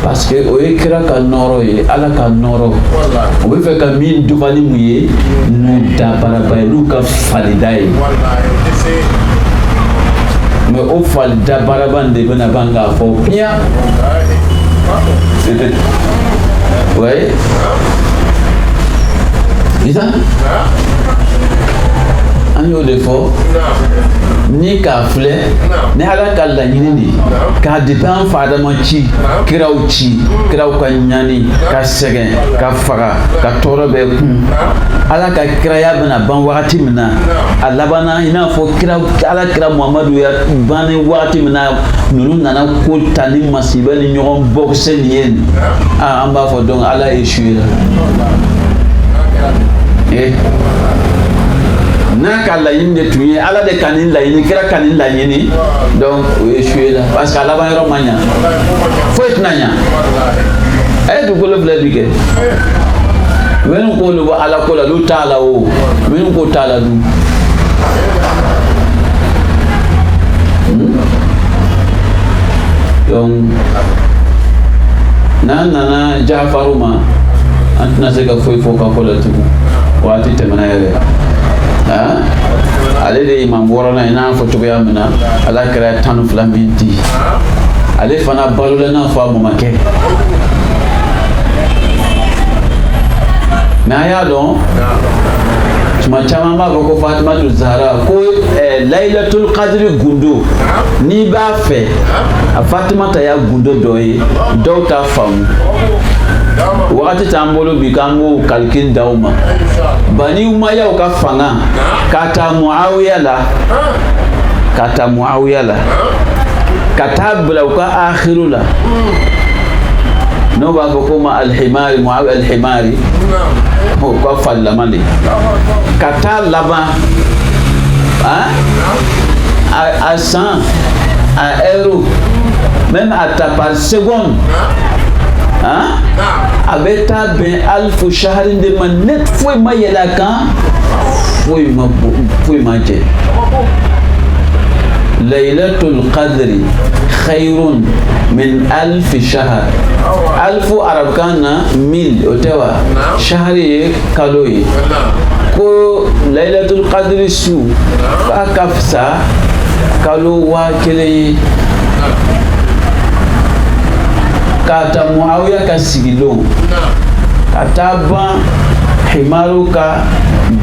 parce que o ye kira ka nɔɔrɔ ye ala ka nɔɔrɔ o bɛ fɛ ka min dɔgɔni mun ye n'u dabaraba ye n'u ka falida ye mais o falida baraba de bɛna ban k'a fɔ piya ouais isa an y'o de fɔ ni k'a filɛ ni ala ka laɲini de k'a depuis an fa adama ci kiraw ka ɲani ka sɛgɛn ka faga ka tɔɔrɔ bɛɛ kun ala ka kiraya bɛna ban wagati min na a labanna i n'a fɔ ala kira Muhamadu ya banni wagati min na ninnu nana ko ta ni masiba ni ɲɔgɔn bɔkisɛ nin ye an b'a fɔ donc ala ye échoué la n'a ka laɲini de tun ye ala de ka nin laɲini kira ka nin laɲini donc o ye échoué la parce que a laban yɔrɔ ma ɲa foyi tɛna ɲa a ye dugukolo filɛ bi kɛ minnu ko olu bɛ ala ko la olu t'a la o minnu ko t'a la dun donc n'an nana Jafaru ma an tɛna se ka foyi fɔ ka fɔ la tugun waati tɛmɛna yɛrɛ ale de ye imam wɔɔrɔnan ye n'a fɔ cogoya min na ala kɛra 12 min di ale fana balola n'a fɔ a mɔmakɛ mais a y'a dɔn tuma caman b'a fɔ ko Fatimatu Zahra ko Laylatul Qadri gundo n'i b'a fɛ a Fatimata y'a gundo dɔ ye dɔw t'a faamu wagati t'an bolo bi k'an b'o calcul d'aw ma Bani Umayyaw ka fanga ka taa Muawiya la ka taa bila u ka akhiru la n'o b'a fɔ ko ma al-Himari Muawiya al-Himari o ka falilama de ka taa laban a san a euro même à ta par seconde a bɛ taa bɛn alifu shahrin de ma net foyi ma yɛlɛ a kan foyi ma jɛ Laylatul Qadri khayrun min alfi shahr alfu arabukan na 1000 o tɛ wa shahri ye kalo ye ko Laylatul Qadri su k'a ka fisa kalo 1000 ye k'a ta Muawiya ka sigilon ka taa ban Himaru ka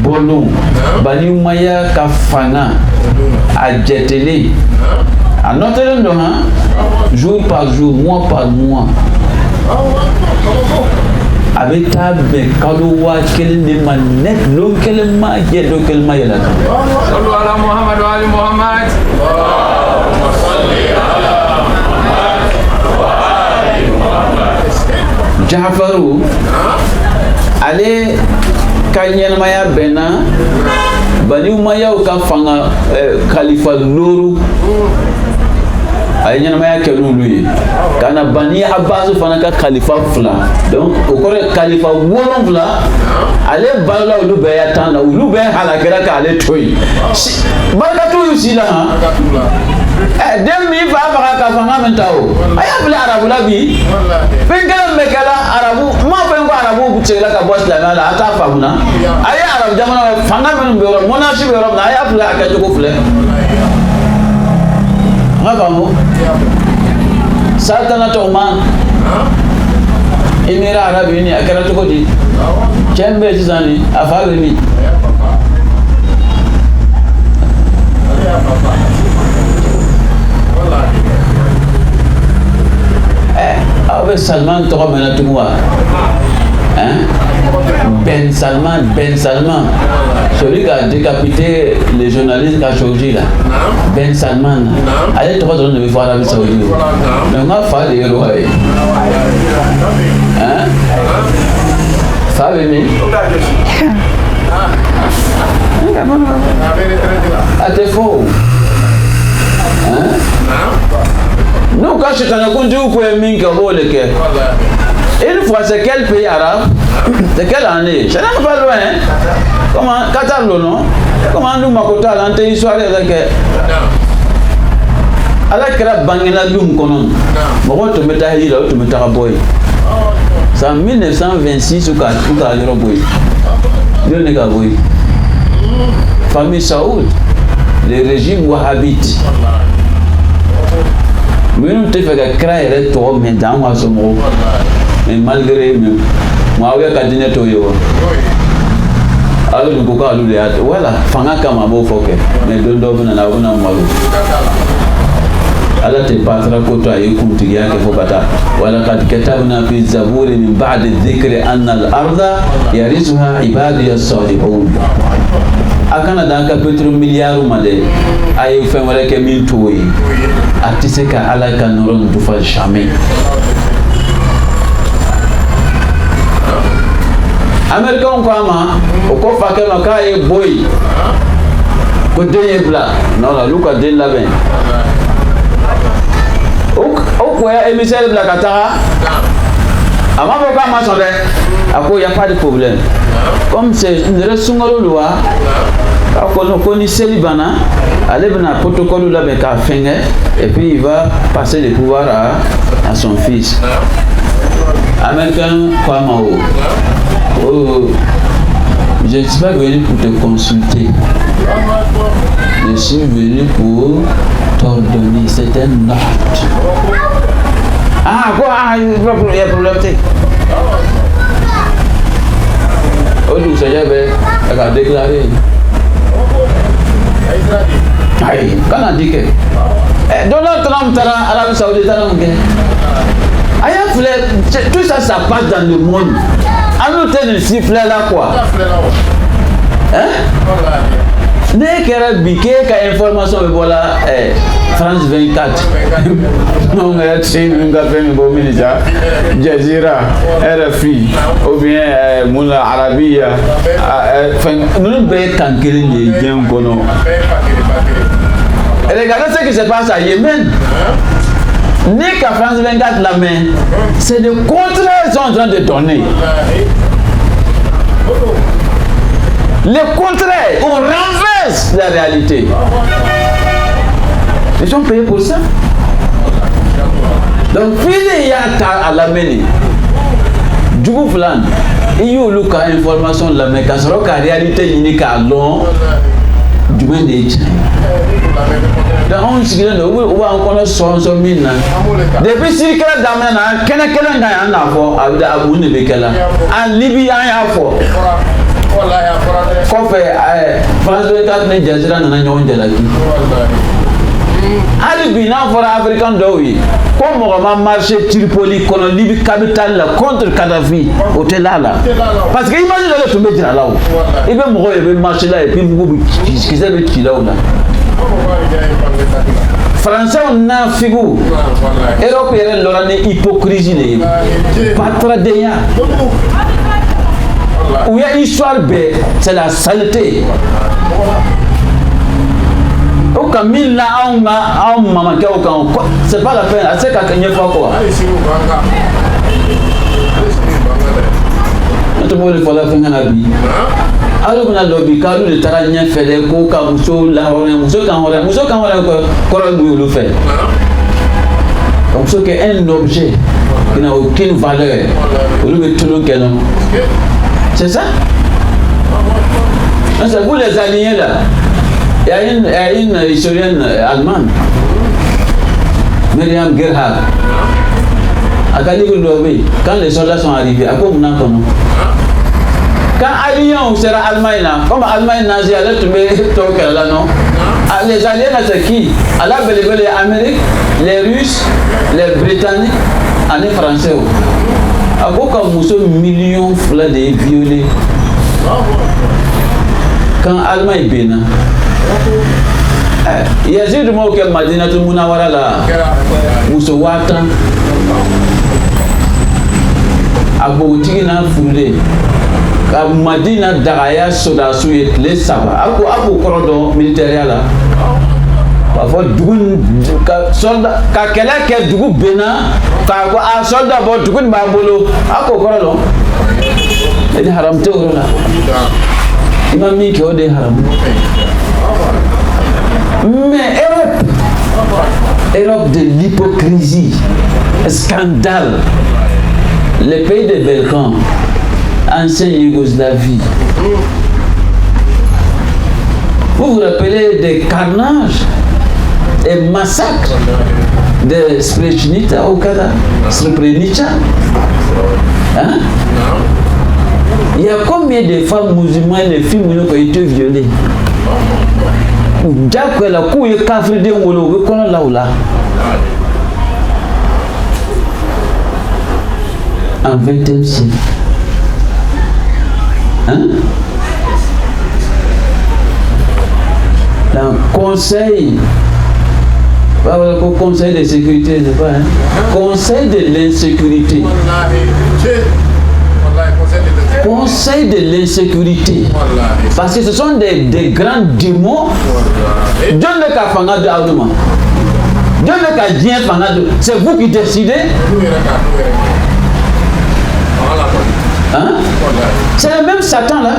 bolon Bani Umayya ka fanga a jɛtelen a nɔtelen don jour par jour mois par mois a bɛ taa bɛn kalo 1000 de ma net lon kelen ma jɛ lon kelen ma yɛlɛ kan. Sallu ala Muhammad wa ali Muhammad. Jafaru ale ka ɲɛnamaya bɛnna Bani Umayyaw ka fanga kalifa loro a ye ɲɛnamaya kɛ n'olu ye ka na Bani Abbas fana ka kalifa 2 donc o kɔrɔ kalifa 7 ale balola olu bɛɛ ya 10 na olu bɛɛ halakɛra k'ale to yen barakatu y'u si la den min fa faga ka fanga min ta o a y'a bila arabu la bi fɛn kelen bɛ kɛla arabu m'a fɔ ko arabu cɛla ka bɔ silamɛya la a t'a faamu na a ye arabu jamana fanga minnu bɛ yɔrɔ monarchie bɛ yɔrɔ min na a y'a bila a kɛcogo filɛ n ka faamu Sultanate Oman Émirats Arabes Unis a kɛra cogo di cɛ min bɛ yen sisan ni a fa bɛ min aw bɛ Salman tɔgɔ mɛnna tugun wa Ben Salman celui qui a décapité les journalistes Khashoggi là Ben Salman ale tɔgɔ dɔrɔn de bɛ fɔ Arabie Saoudite mais n ka fa de ye o ye fa bɛ min a tɛ fɔ o n'u ka sitanɛkuntigiw ko ye min kɛ o b'o de kɛ une fois c'est quel pays arabe c'est quelle année ça n'est pas loin comment Qatar non comment nous mako t'a la an tɛ histoire yɛrɛ kɛ ala kɛra bangena du min kɔnɔ mɔgɔw tun bɛ taa hiji la o tun bɛ taga bɔ yen san 1926 u ka yɔrɔ bɔ yen jɔn de ka bɔ yen famille Saoud le régime wahhabite minnu tɛ fɛ ka kira yɛrɛ tɔgɔ mɛn tan an ka somɔgɔw mais malgré Muawiya ka diinɛ t'o ye wa ale dun ko k'olu de y'a to wala fanga kama a b'o fɔ kɛ mais don dɔ bɛ na a bɛ na malo ala tɛ batara ko to a ye kuntigiya kɛ fo ka taa walaqad katabna fi zaburi min ba'di dhikri anna al-arda yarisuha ibadiya as-salihun a kana dan ka pétromilliard ma dɛ a ye fɛn wɛrɛ kɛ min t'o ye a tɛ se ka ala ka nɔrɔ nin tufa jamais américain ko a ma o ko fakɛ ma k'a ye bɔ yen ko den ye bila non olu ka den labɛn o ko ya émissaire bila ka taga a ma fɔ k'a ma sɔn dɛ a ko y a pas de problème comme c'est n yɛrɛ sunkalo don wa k'a ko ni seli banna ale bɛna protocole labɛn k'a fɛngɛ et puis il va passer le pouvoir à son fils américain ko a ma oh, je ne suis pas venu pour te consulter. Je suis venu pour t'ordonner. C'est un ordre. Ah, quoi? Ah, il y a problème. au dugusajɛ bɛ ka déclarer. Ayi, kana di kɛ. Donald Trump taara Arabie Saoudite taara mun kɛ? A y'a filɛ, tout ça ça passe dans le monde. An n'u tɛ nin si filɛ la quoi. Ne kɛra bi k'e ka information bɛ bɔ la France 24. N'anw yɛrɛ ti ninnu ka fɛn min bɔ min sa, Jazeera, RFI, ou bien mun na Arabiya, fɛn ninnu bɛɛ ye kan kelen de ye diɲɛ kɔnɔ. Regardez ce qui se passe à Yémen. Ni qu'à France 24 la main, c'est le contraire qu'ils sont en train de donner. Le contraire, on renverse la réalité. Ils sont payés pour ça. Donc, il y a à la mener. Du coup, il y a eu information de la main, car la réalité unique à long du moins des gens. Donc, on se dit, on va encore sortir mine. Depuis si quelqu'un d'amène, quelqu'un gagne un affaire avec Abou Nebekela. En Libye, il y a un affaire. Kɔfɛ France 24 ni Jazeera nana ɲɔgɔn jalaki. Hali bi n'a fɔra africain dɔw ye ko mɔgɔ ma marché Tripoli kɔnɔ Libye capitale la contre Kadhafi o tɛ la la parce que image dɔ de tun bɛ jira la o i bɛ mɔgɔw ye bɛ marché la et puis mugu kisɛ bɛ ci la o la. Français n'a figu Europe yɛrɛ lɔra ni hypocrisie de ye patradenya. Où il y a histoire belle, c'est la saleté. Au cas mille là, on maman qui c'est pas la peine. C'est qu'à gagner quoi. Notre monde il faut la faire la vie. Alors on a lobby car nous le tarania fait les coups comme muso la muso quand quoi le fait. Donc ce qui est un objet qui n'a aucune valeur, au lieu de tout le canon. C'est ça? C'est vous les alignés là. Il y a une historienne allemande, Miriam Gerhard. À Californie, quand les soldats sont arrivés, à quoi on a connu? Quand Alliance sera Allemagne là, comme Allemagne nazie, elle est tombée là, non? Les Alliés là, c'est qui? Allah belle les Amériques, les Russes, les Britanniques, les Français. À quoi comme millions de violés? Quand Allemagne bénin. Il y a juste moi qui m'a dit tout le monde a là. Mousso Watan. A Boutique n'a foulé. Quand Madina Daraya Soda Souye les Saba. A quoi cordon militaire là. Parfois Dougoun soldat quand quelqu'un qui est Dougou bénin. Quand un soldat bon Dougoun Babolo. A quoi cordon. Il est haram théorie là. Il m'a mis qu'il y a des haram. Mais Europe de l'hypocrisie, scandale, les pays des Balkans, ancienne Yougoslavie. Vous vous rappelez des carnages, des massacres de Srebrenica au Canada, Srebrenica? Hein? Il y a combien de femmes musulmanes, de filles qui ont été violées? D'accord, la couille est café de Wolo, qu'on a là ou là. En 20e siècle. Hein? Le conseil, pas le conseil de sécurité, c'est pas, hein? Conseil de l'insécurité. Conseil de l'insécurité. Parce que ce sont des grands démons. Dieu ne ka fanga de Aoudouman. Dieu ne ka dien fanga de. C'est vous qui décidez. Hein? C'est le même Satan là.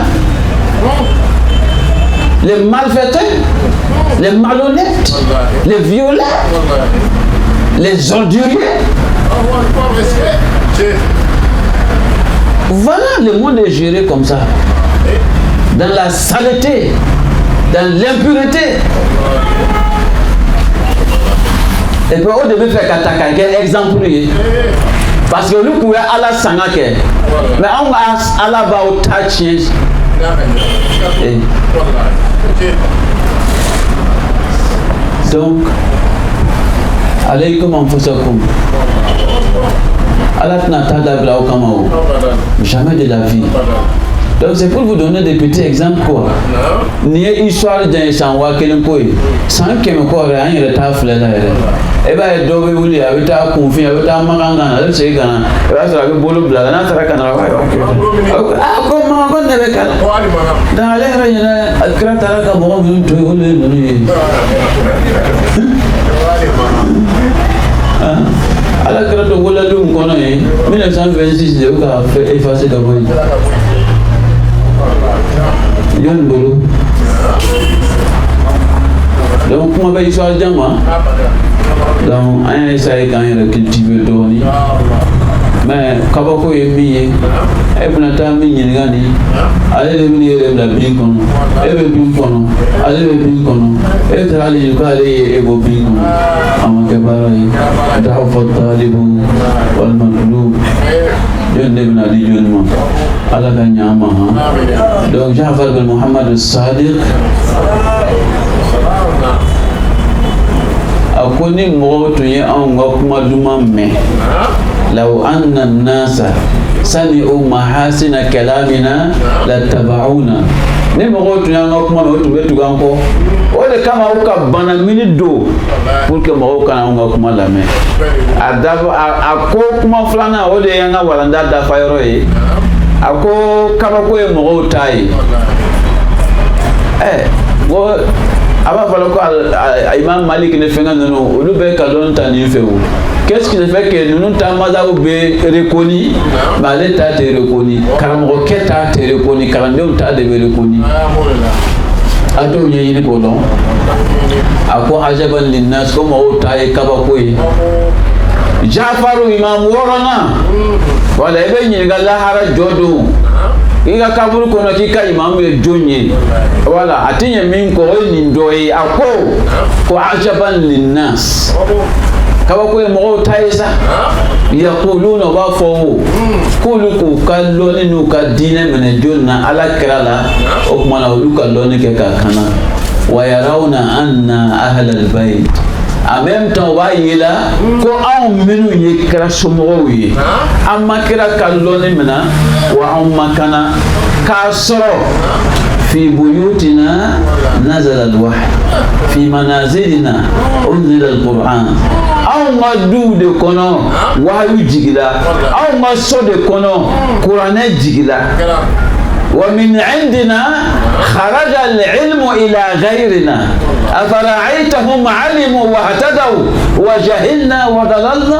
Les malfaiteurs, les malhonnêtes, les violents, les orduriers. Voilà, le monde est géré comme ça. Dans la saleté, dans l'impureté. Et puis, on devait faire Kataka, quel exemple. Parce que nous pouvons aller à la Sangake. mais an ka ala b'aw ta tiɲɛ donc alaykum anfusakum ala tɛna taa dabila aw kama o jamais de la vie. Donc c'est pour vous donner des petits exemples quoi. Ni ye histoire jan ye san 1000 ko ye san 100 ko yɛrɛ an yɛrɛ t'a filɛ la yɛrɛ. E b'a ye dɔw bɛ wuli a bɛ taa kunfin a bɛ taa makan kan na a bɛ segin ka na i b'a sɔrɔ a bɛ bolo bila la n'a taara ka na a b'a fɔ ko makan ko ne bɛ k'a la. Donc ale yɛrɛ ɲinɛ kira taara ka mɔgɔ minnu to yen olu ye ninnu ye. Ala kira to wolodenw kɔnɔ ye 1926 de y'u ka fɛ effacer ka bɔ yen. Yon bolo donc kuma bɛ histoire jan ma donc an y'a essayé k'an yɛrɛ cultiver dɔɔni mais kabako ye min ye e bɛna taa min ɲininka nin ale de bɛ yɛrɛ bila bin kɔnɔ e bɛ bin kɔnɔ ale bɛ bin kɔnɔ e taara ale ɲininka ale ye e bɔ bin kɔnɔ a ma kɛ baara ye da'afa talibu wal matlub jɔn de bɛna di jɔn ma ala ka ɲɛ an ma han donc Ja'far bin Muhammad as-Sadiq a ko ni mɔgɔw tun ye anw ka kuma duman mɛn law anna an-nasa sami'u mahasina kalamina lattaba'una ni mɔgɔw tun y'an ka kuma mɛn o tun bɛ tugu an kɔ o de kama u ka bana mini don pour que mɔgɔw kana anw ka kuma lamɛn a ko kuma filanan o de y'an ka walanda dafa yɔrɔ ye a ko kabako ye mɔgɔw ta ye ko a b'a fɔ ko Imam Malik ni fɛngɛ ninnu olu bɛ kalon ta nin fɛ o qu'est-ce qui fait que ninnu ta mazhabu bɛ reconnu mais ale ta tɛ reconnu karamɔgɔkɛ ta tɛ reconnu kalandenw ta de bɛ reconnu a t'o ɲɛɲini k'o dɔn a ko ajaban linnas ko mɔgɔw ta ye kabako ye Ja'faru imam 6nan wala i bɛ ɲininka lahara jɔ don i ka kaburu kɔnɔ k'i ka imam ye jɔn ye wala a tɛ ɲɛ min kɔ o ye nin dɔ ye a ko ajaban linnas kabako ye mɔgɔw ta ye sa yaquluna u b'a fɔ o k'olu k'u ka lɔnni n'u ka diinɛ minɛ jɔn na ala kira la o tuma na olu ka lɔnni kɛ ka kana wa yarawna anna ahlal bayt en même temps u b'a yela ko anw minnu ye kira somɔgɔw ye an ma kira ka lɔnni minɛ wa anw ma kana k'a sɔrɔ fi buyutina nazala al-wahy fi manazilina unzila al-Qur'an anw ka duw de kɔnɔ wahyu jigila anw ka so de kɔnɔ kuranɛ jigila wa min indina kharaja al-ilmu ila ghayrina afara'aytahum 'alimu wa ihtadaw wa jahilna wa dalalna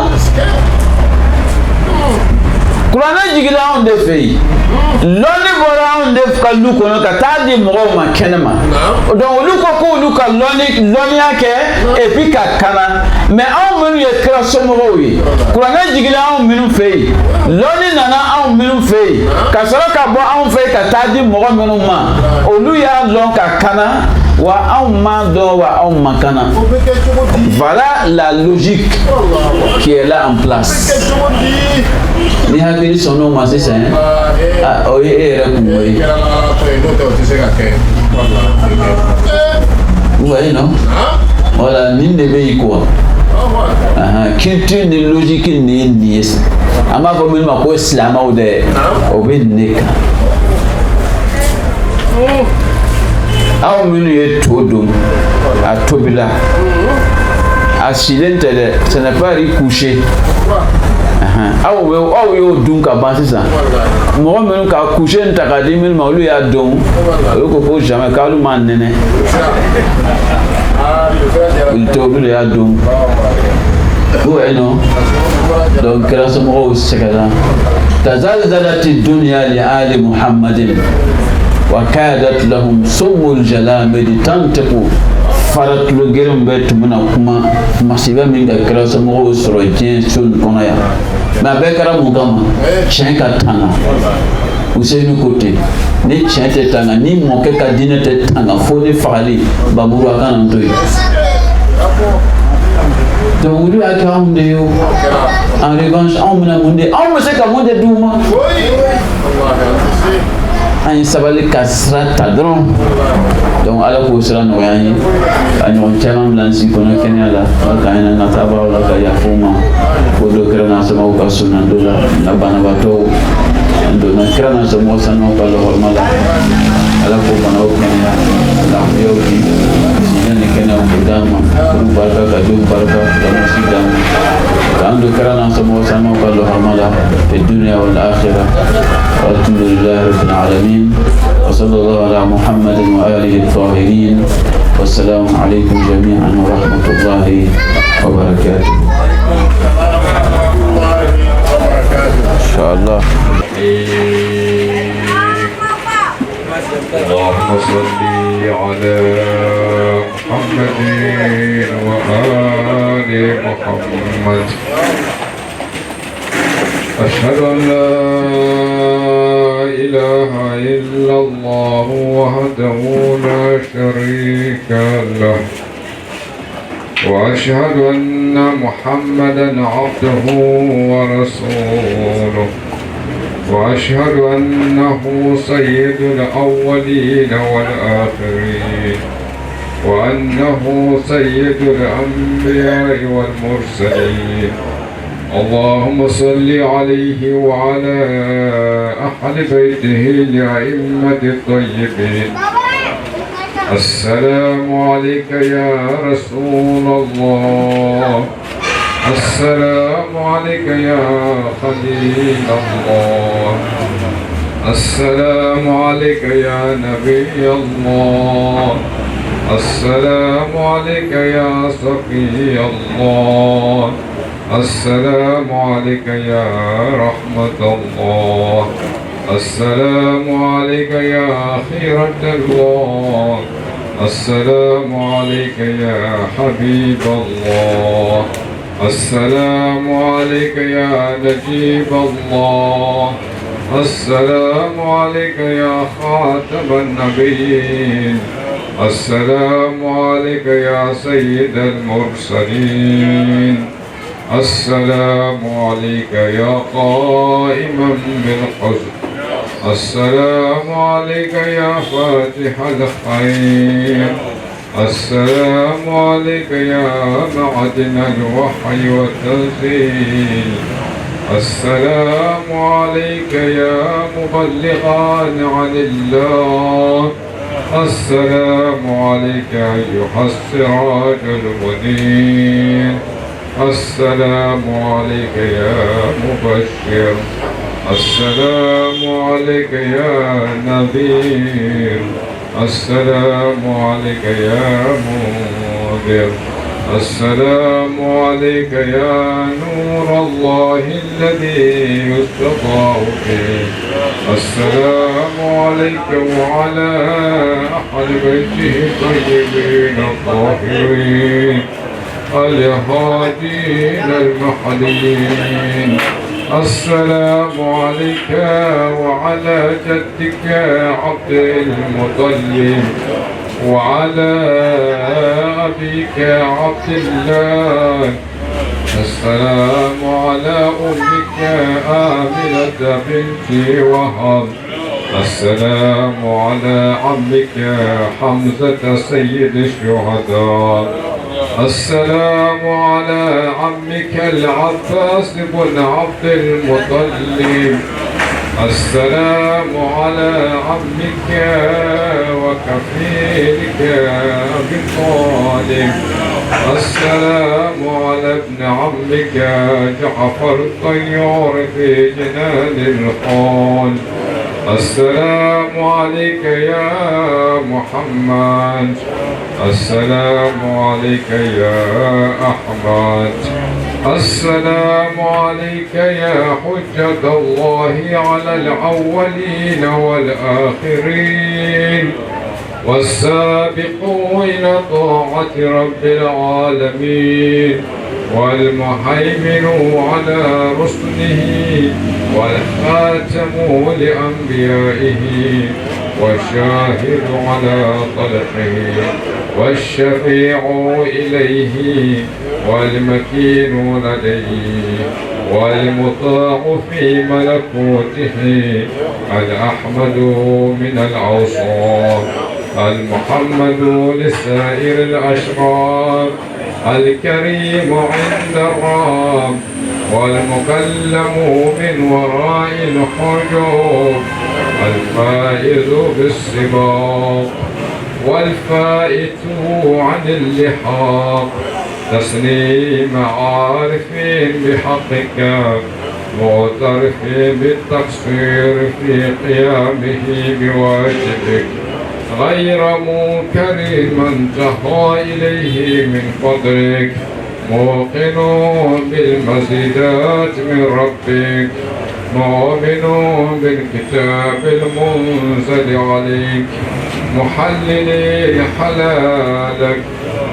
kuranɛ jigila anw de fɛ yen lɔnni bɔra anw de ka lu kɔnɔ ka taa di mɔgɔw ma kɛnɛma donc olu ko k'olu ka lɔnniya kɛ et puis ka kana mais anw minnu ye kira somɔgɔw ye kuranɛ jigila anw minnu fɛ yen lɔnni nana anw minnu fɛ yen ka sɔrɔ ka bɔ anw fɛ yen ka taa di mɔgɔ minnu ma olu y'a lɔn ka kana wa anw m'a dɔn wa anw ma kana voilà la logique qui est là en place ni hakili sɔnn'o ma sisan o ye e yɛrɛ kungo ye vous voyez non voilà nin de bɛ yen quoi culture ni logique ni ye nin ye an b'a fɔ minnu ma ko silamɛw dɛ o bɛ nin de kan aw minnu ye to dun a tobila a silen tɛ dɛ ce n'est pas riz couché aw y'o dun ka ban sisan mɔgɔ minnu ka couché ta ka di minnu ma olu y'a dɔn olu ko jamais k'olu m'a nɛnɛ olu tɛ olu de y'a dɔn vous voyez non donc kɛra somɔgɔw sɛgɛnna tazalzalati dunya li ali muhammadin wa kadat lahum sumul jalamidi tantiqu faratulo gɛrɛn bɛɛ tun bɛna kuma masiba min ka kɛra somɔgɔw sɔrɔ diɲɛ so nin kɔnɔ yan mais a bɛɛ kɛra mun kama tiɲɛ ka tanga Ousseynou ko ten ni tiɲɛ tɛ tanga ni mɔkɛ ka diinɛ tɛ tanga fo ni fagali baburu a kana to yen donc olu y'a kɛ anw de ye o en revanche anw bɛna mun de anw bɛ se ka mun de d'u ma an ye sabali ka sira ta dɔrɔn donc ala k'o sira nɔgɔya an ye ka ɲɔgɔn caman bila an si kɔnɔ kɛnɛya la ala k'an hinɛ ka taabagaw la ka yafa u ma ko dɔ kɛra n'a sɔmɔgɔw ka sunna dɔ la na banabaatɔw an donna kɛra n'a sɔmɔgɔw sanuw ka lɔgɔrɔma la ala k'o banaw kɛnɛya lafiyaw di sinɛ ni kɛnɛyaw k'o d'an ma k'olu barika ka denw barika ka masi d'an ma k'an don kɛra n'a sɔmɔgɔw sanuw ka lɔgɔrɔma la fi dunya wal akhirah والحمد لله رب العالمين وصلى الله على محمد وآله الطاهرين والسلام عليكم جميعا ورحمة الله وبركاته إن شاء الله. اللهم صل على محمد وآل محمد. أشهد أن لا إله إلا الله وحده لا شريك له وأشهد أن محمدا عبده ورسوله وأشهد أنه سيد الأولين والآخرين وأنه سيد الأنبياء والمرسلين. اللهم صل عليه وعلى أهل بيته الأئمة الطيبين. السلام عليك يا رسول الله. السلام عليك يا خليل الله. السلام عليك يا نبي الله. السلام عليك يا صفي الله. السلام عليك يا رحمة الله. السلام عليك يا خيرة الله. السلام عليك يا حبيب الله. السلام عليك يا نجيب الله. السلام عليك يا خاتم النبيين. السلام عليك يا سيد المرسلين. السلام عليك يا قائما بالحزن. السلام عليك يا فاتح الخير. السلام عليك يا معدن الوحي والتنزيل. السلام عليك يا مبلغا عن الله. السلام عليك أيها السراج المنير. السلام عليك يا مبشر. السلام عليك يا نذير. السلام عليك يا منذر. السلام عليك يا نور الله الذي يستضاء به. السلام عليك وعلى أهل بيته الطيبين الطاهرين الهادين المهديين. السلام عليك وعلى جدك عبد المطلب وعلى أبيك عبد الله. السلام على أمك آمنة بنت وهب. السلام على عمك حمزة سيد الشهداء. السلام على عمك العباس بن عبد المطلب. السلام على عمك وكفيلك أبي طالب. السلام على ابن عمك جعفر الطيار في جنان الخال. السلام عليك يا محمد. السلام عليك يا أحمد. السلام عليك يا حجة الله على الأولين والآخرين والسابقون إلى طاعة رب العالمين والمهيمن على رسله والخاتم لأنبيائه والشاهد على طلقه والشفيع إليه والمكين لديه والمطاع في ملكوته الأحمد من الأوصاف المحمد لسائر الأشرار الكريم عند الرب والمكلم من وراء الحجوب الفائز بالسباق والفائت عن اللحاق تسليم عارف بحقك معترف بالتقصير في قيامه بواجبك غير منكر من تهوى إليه من فضلك موقن بالمزيدات من ربك مؤمن بالكتاب المنزل عليك محلل حلالك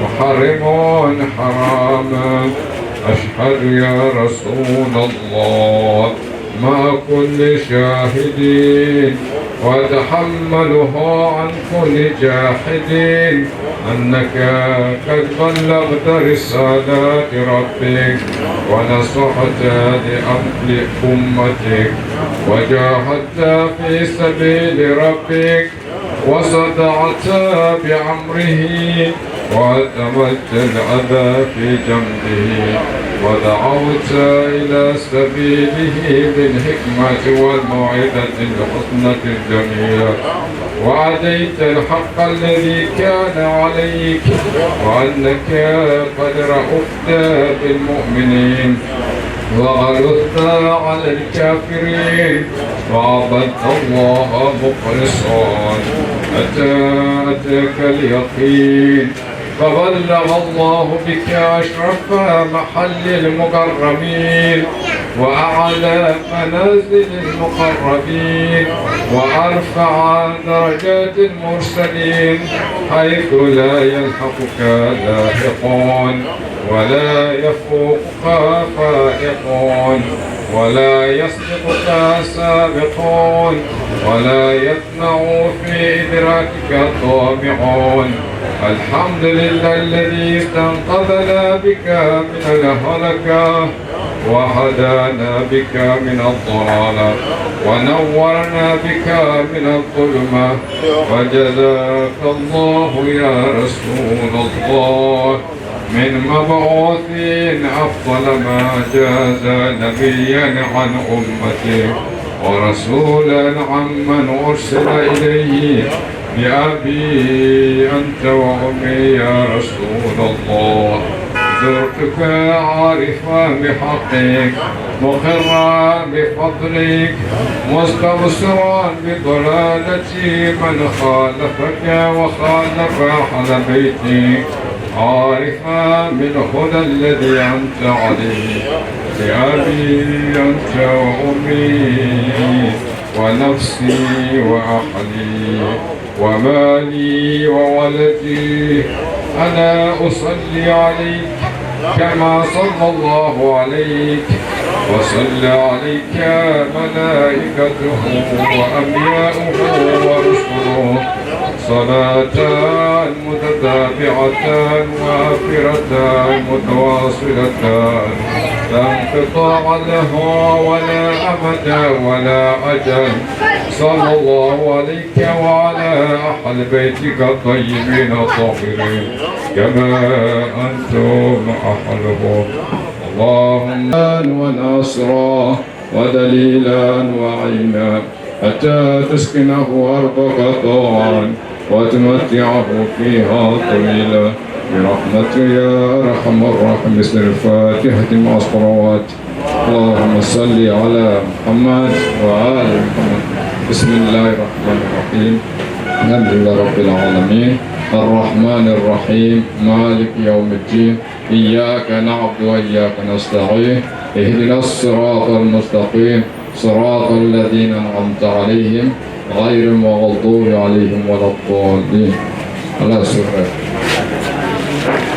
محرم حرامك أشهد يا رسول الله مع كل شاهدين وتحملها عن كل جاحد أنك قد بلغت رسالات ربك ونصحت لأمتك وجاهدت في سبيل ربك وصدعت بأمره وأتمت الأذى في جنبه ودعوت إلى سبيله بالحكمة والموعظة الحسنة الجميلة وأديت الحق الذي كان عليك وأنك قد رأفت بالمؤمنين وغلظت على الكافرين وعبدت الله مخلصا أتاك اليقين فبلغ الله بك أشرف محل المكرمين وأعلى منازل المقربين وأرفع درجات المرسلين حيث لا يلحقك لاحقون ولا يفوقك فائقون ولا يسبقك سابقون ولا يطمع في إدراكك طامعون الحمد لله الذي استنقذنا بك من الهلكة وهدانا بك من الضلالة ونورنا بك من الظلمة وجزاك الله يا رسول الله من مبعوث أفضل ما جاز نبيا عن أمته ورسولا عمن أرسل إليه بأبي أنت وأمي يا رسول الله زرتك عارفا بحقك مقرا بفضلك مستبصرا بضلالة من خالفك وخالف أهل بيتك عارفا بالهدى الذي أنت عليه بأبي أنت وأمي ونفسي وأهلي ومالي وولدي أنا أصلي عليك كما صلى الله عليك وصلى عليك ملائكته وأنبياؤه ورسله صلاة متتابعة وافرة متواصلة لا انقطاع لها ولا أمد ولا أجل صلى الله عليك وعلى أهل بيتك الطيبين الطاهرين كما أنتم أهلهم اللهم وناصرا ودليلا وعينا حتى تسكنه أرضك طوعا وتمتعه فيها طويلا برحمتك يا أرحم الراحمين. بسم الفاتحة مع الصلوات. اللهم صل على محمد وآل محمد. بسم الله الرحمن الرحيم. الحمد لله رب العالمين الرحمن الرحيم مالك يوم الدين إياك نعبد وإياك نستعين اهدنا الصراط المستقيم صراط الذين أنعمت عليهم غير المغضوب عليهم ولا الضالين. الله سبحانه